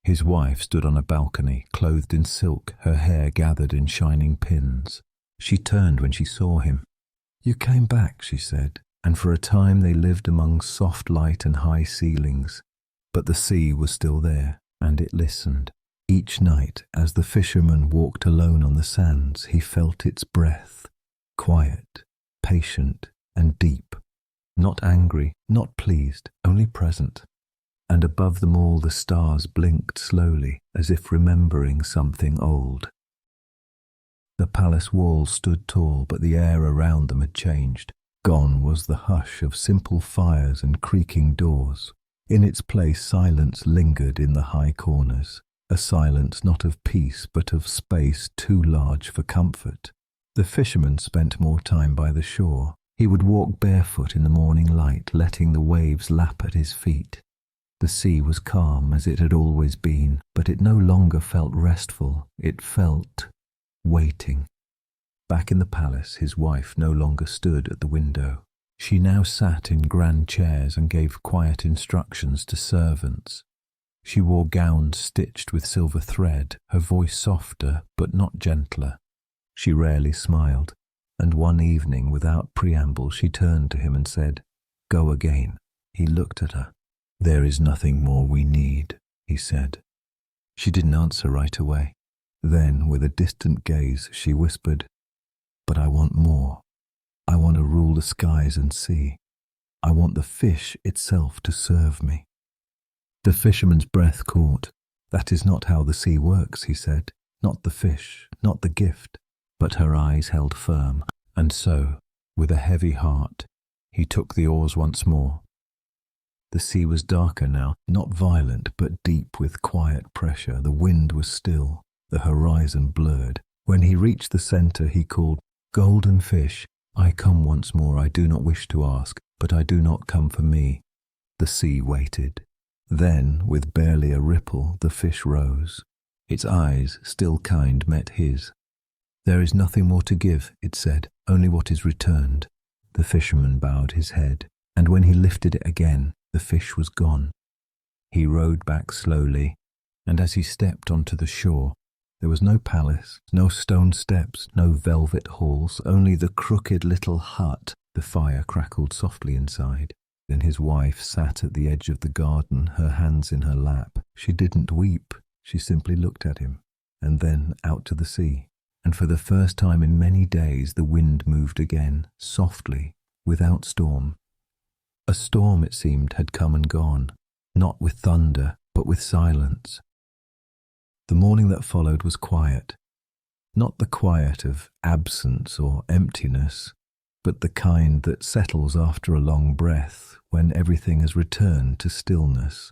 His wife stood on a balcony, clothed in silk, her hair gathered in shining pins. She turned when she saw him. "You came back," she said, and for a time they lived among soft light and high ceilings. But the sea was still there, and it listened. Each night, as the fisherman walked alone on the sands, he felt its breath, quiet, patient, and deep. Not angry, not pleased, only present. And above them all the stars blinked slowly, as if remembering something old. The palace walls stood tall, but the air around them had changed. Gone was the hush of simple fires and creaking doors. In its place silence lingered in the high corners, a silence not of peace but of space too large for comfort. The fisherman spent more time by the shore. He would walk barefoot in the morning light, letting the waves lap at his feet. The sea was calm as it had always been, but it no longer felt restful. It felt waiting. Back in the palace, his wife no longer stood at the window. She now sat in grand chairs and gave quiet instructions to servants. She wore gowns stitched with silver thread, her voice softer but not gentler. She rarely smiled, and one evening, without preamble, she turned to him and said, "Go again." He looked at her. "There is nothing more we need," he said. She didn't answer right away. Then, with a distant gaze, she whispered, "But I want more. I want to rule the skies and sea. I want the fish itself to serve me." The fisherman's breath caught. "That is not how the sea works," he said. "Not the fish, not the gift." But her eyes held firm, and so, with a heavy heart, he took the oars once more. The sea was darker now, not violent, but deep with quiet pressure. The wind was still, the horizon blurred. When he reached the centre, he called, "Golden fish, I come once more. I do not wish to ask, but I do not come for me." The sea waited. Then, with barely a ripple, the fish rose. Its eyes, still kind, met his. "There is nothing more to give," it said, "only what is returned." The fisherman bowed his head, and when he lifted it again, the fish was gone. He rowed back slowly, and as he stepped onto the shore, there was no palace, no stone steps, no velvet halls, only the crooked little hut. The fire crackled softly inside. Then his wife sat at the edge of the garden, her hands in her lap. She didn't weep, she simply looked at him, and then out to the sea. and for the first time in many days the wind moved again, softly, without storm. A storm, it seemed, had come and gone, not with thunder, but with silence. The morning that followed was quiet, not the quiet of absence or emptiness, but the kind that settles after a long breath when everything has returned to stillness.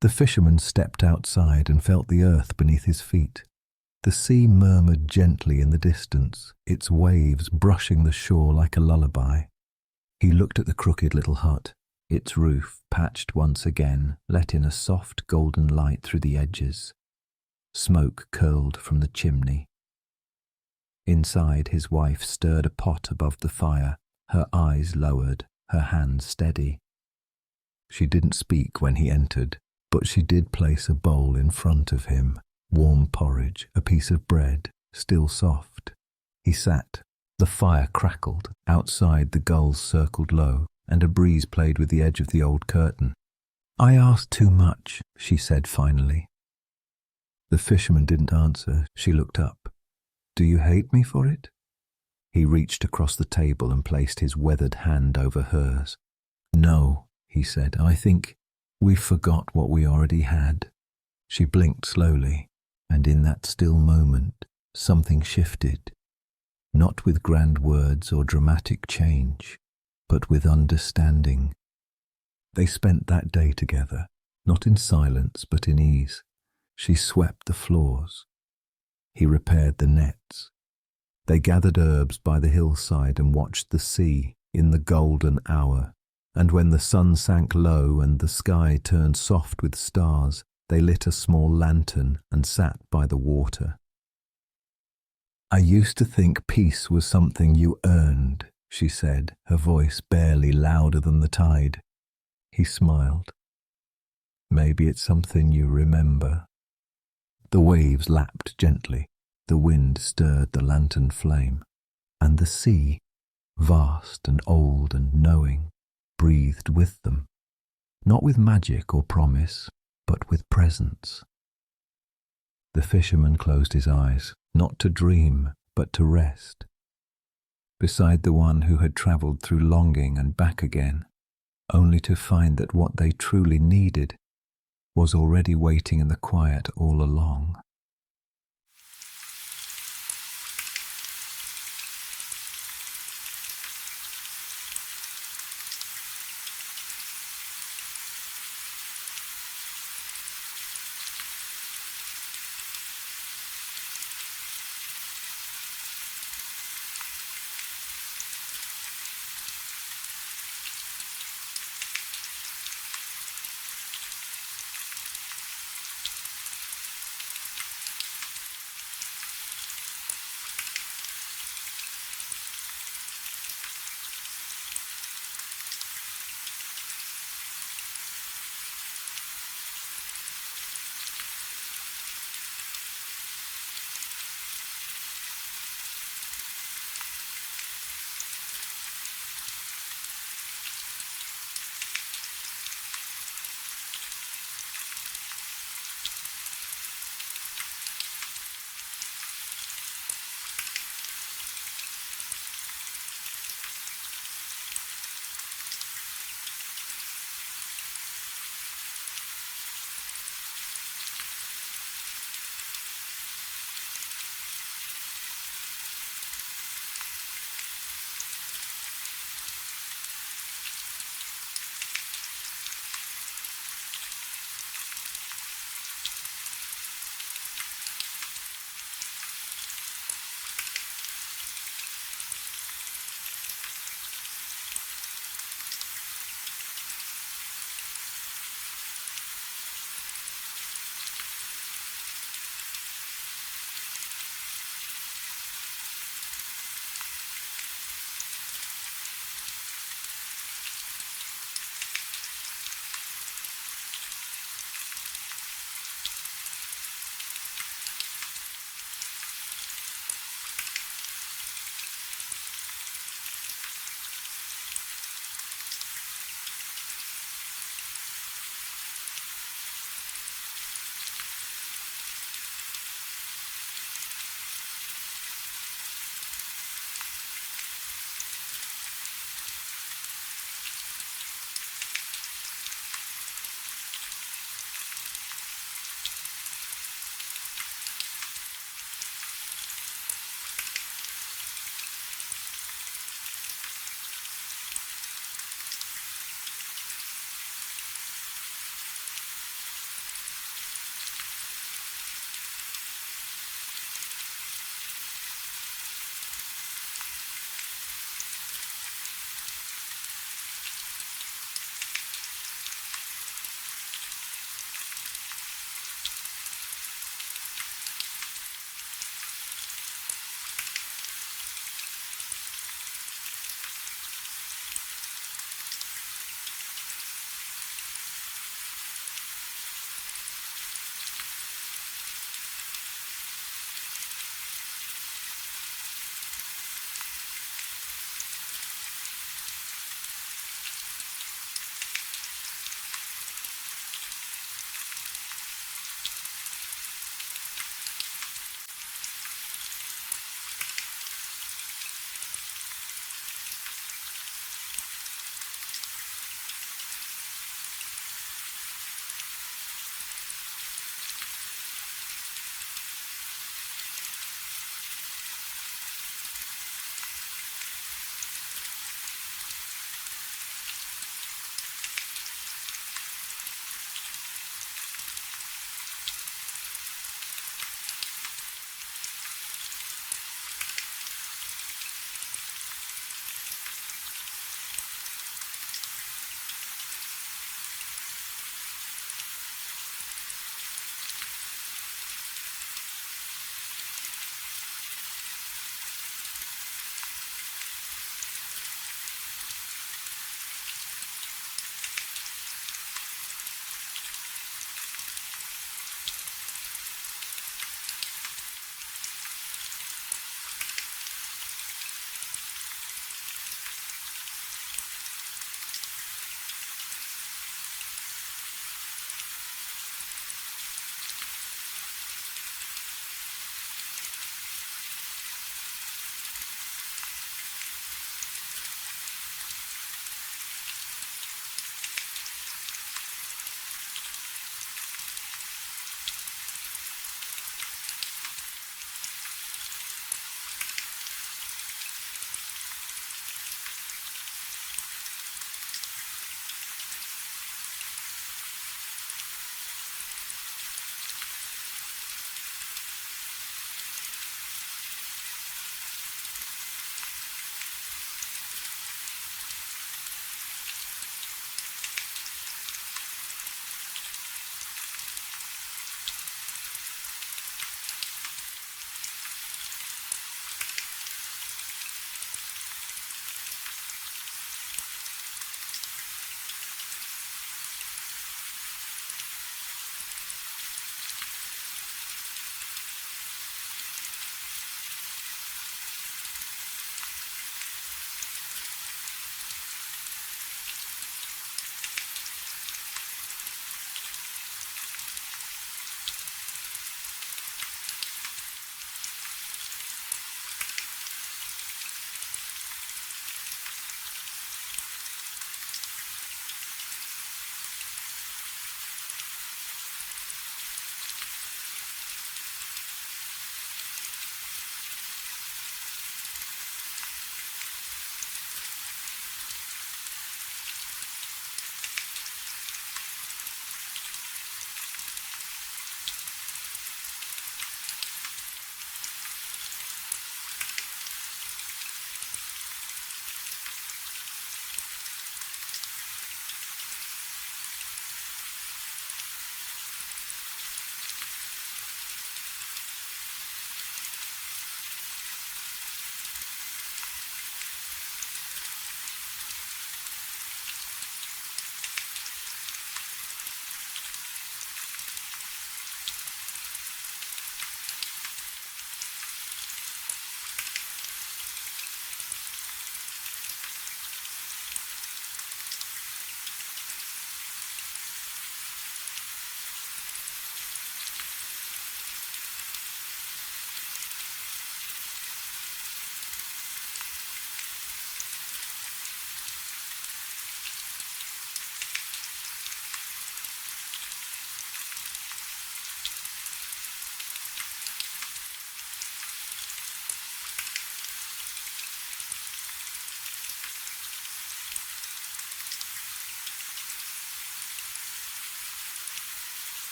The fisherman stepped outside and felt the earth beneath his feet. The sea murmured gently in the distance, its waves brushing the shore like a lullaby. He looked at the crooked little hut. Its roof, patched once again, let in a soft golden light through the edges. Smoke curled from the chimney. Inside, his wife stirred a pot above the fire, her eyes lowered, her hands steady. She didn't speak when he entered, but she did place a bowl in front of him, warm porridge, a piece of bread, still soft. He sat. The fire crackled. Outside, the gulls circled low, and a breeze played with the edge of the old curtain. "I asked too much," she said finally. The fisherman didn't answer. She looked up. "Do you hate me for it?" He reached across the table and placed his weathered hand over hers. "No," he said, "I think we forgot what we already had." She blinked slowly, and in that still moment, something shifted, not with grand words or dramatic change, but with understanding. They spent that day together, not in silence but in ease. She swept the floors. He repaired the nets. They gathered herbs by the hillside and watched the sea in the golden hour. And when the sun sank low and the sky turned soft with stars, they lit a small lantern and sat by the water. "I used to think peace was something you earned," she said, her voice barely louder than the tide. He smiled. "Maybe it's something you remember." The waves lapped gently, the wind stirred the lantern flame, and the sea, vast and old and knowing, breathed with them, not with magic or promise, but with presence. The fisherman closed his eyes, not to dream, but to rest, beside the one who had travelled through longing and back again, only to find that what they truly needed was already waiting in the quiet all along.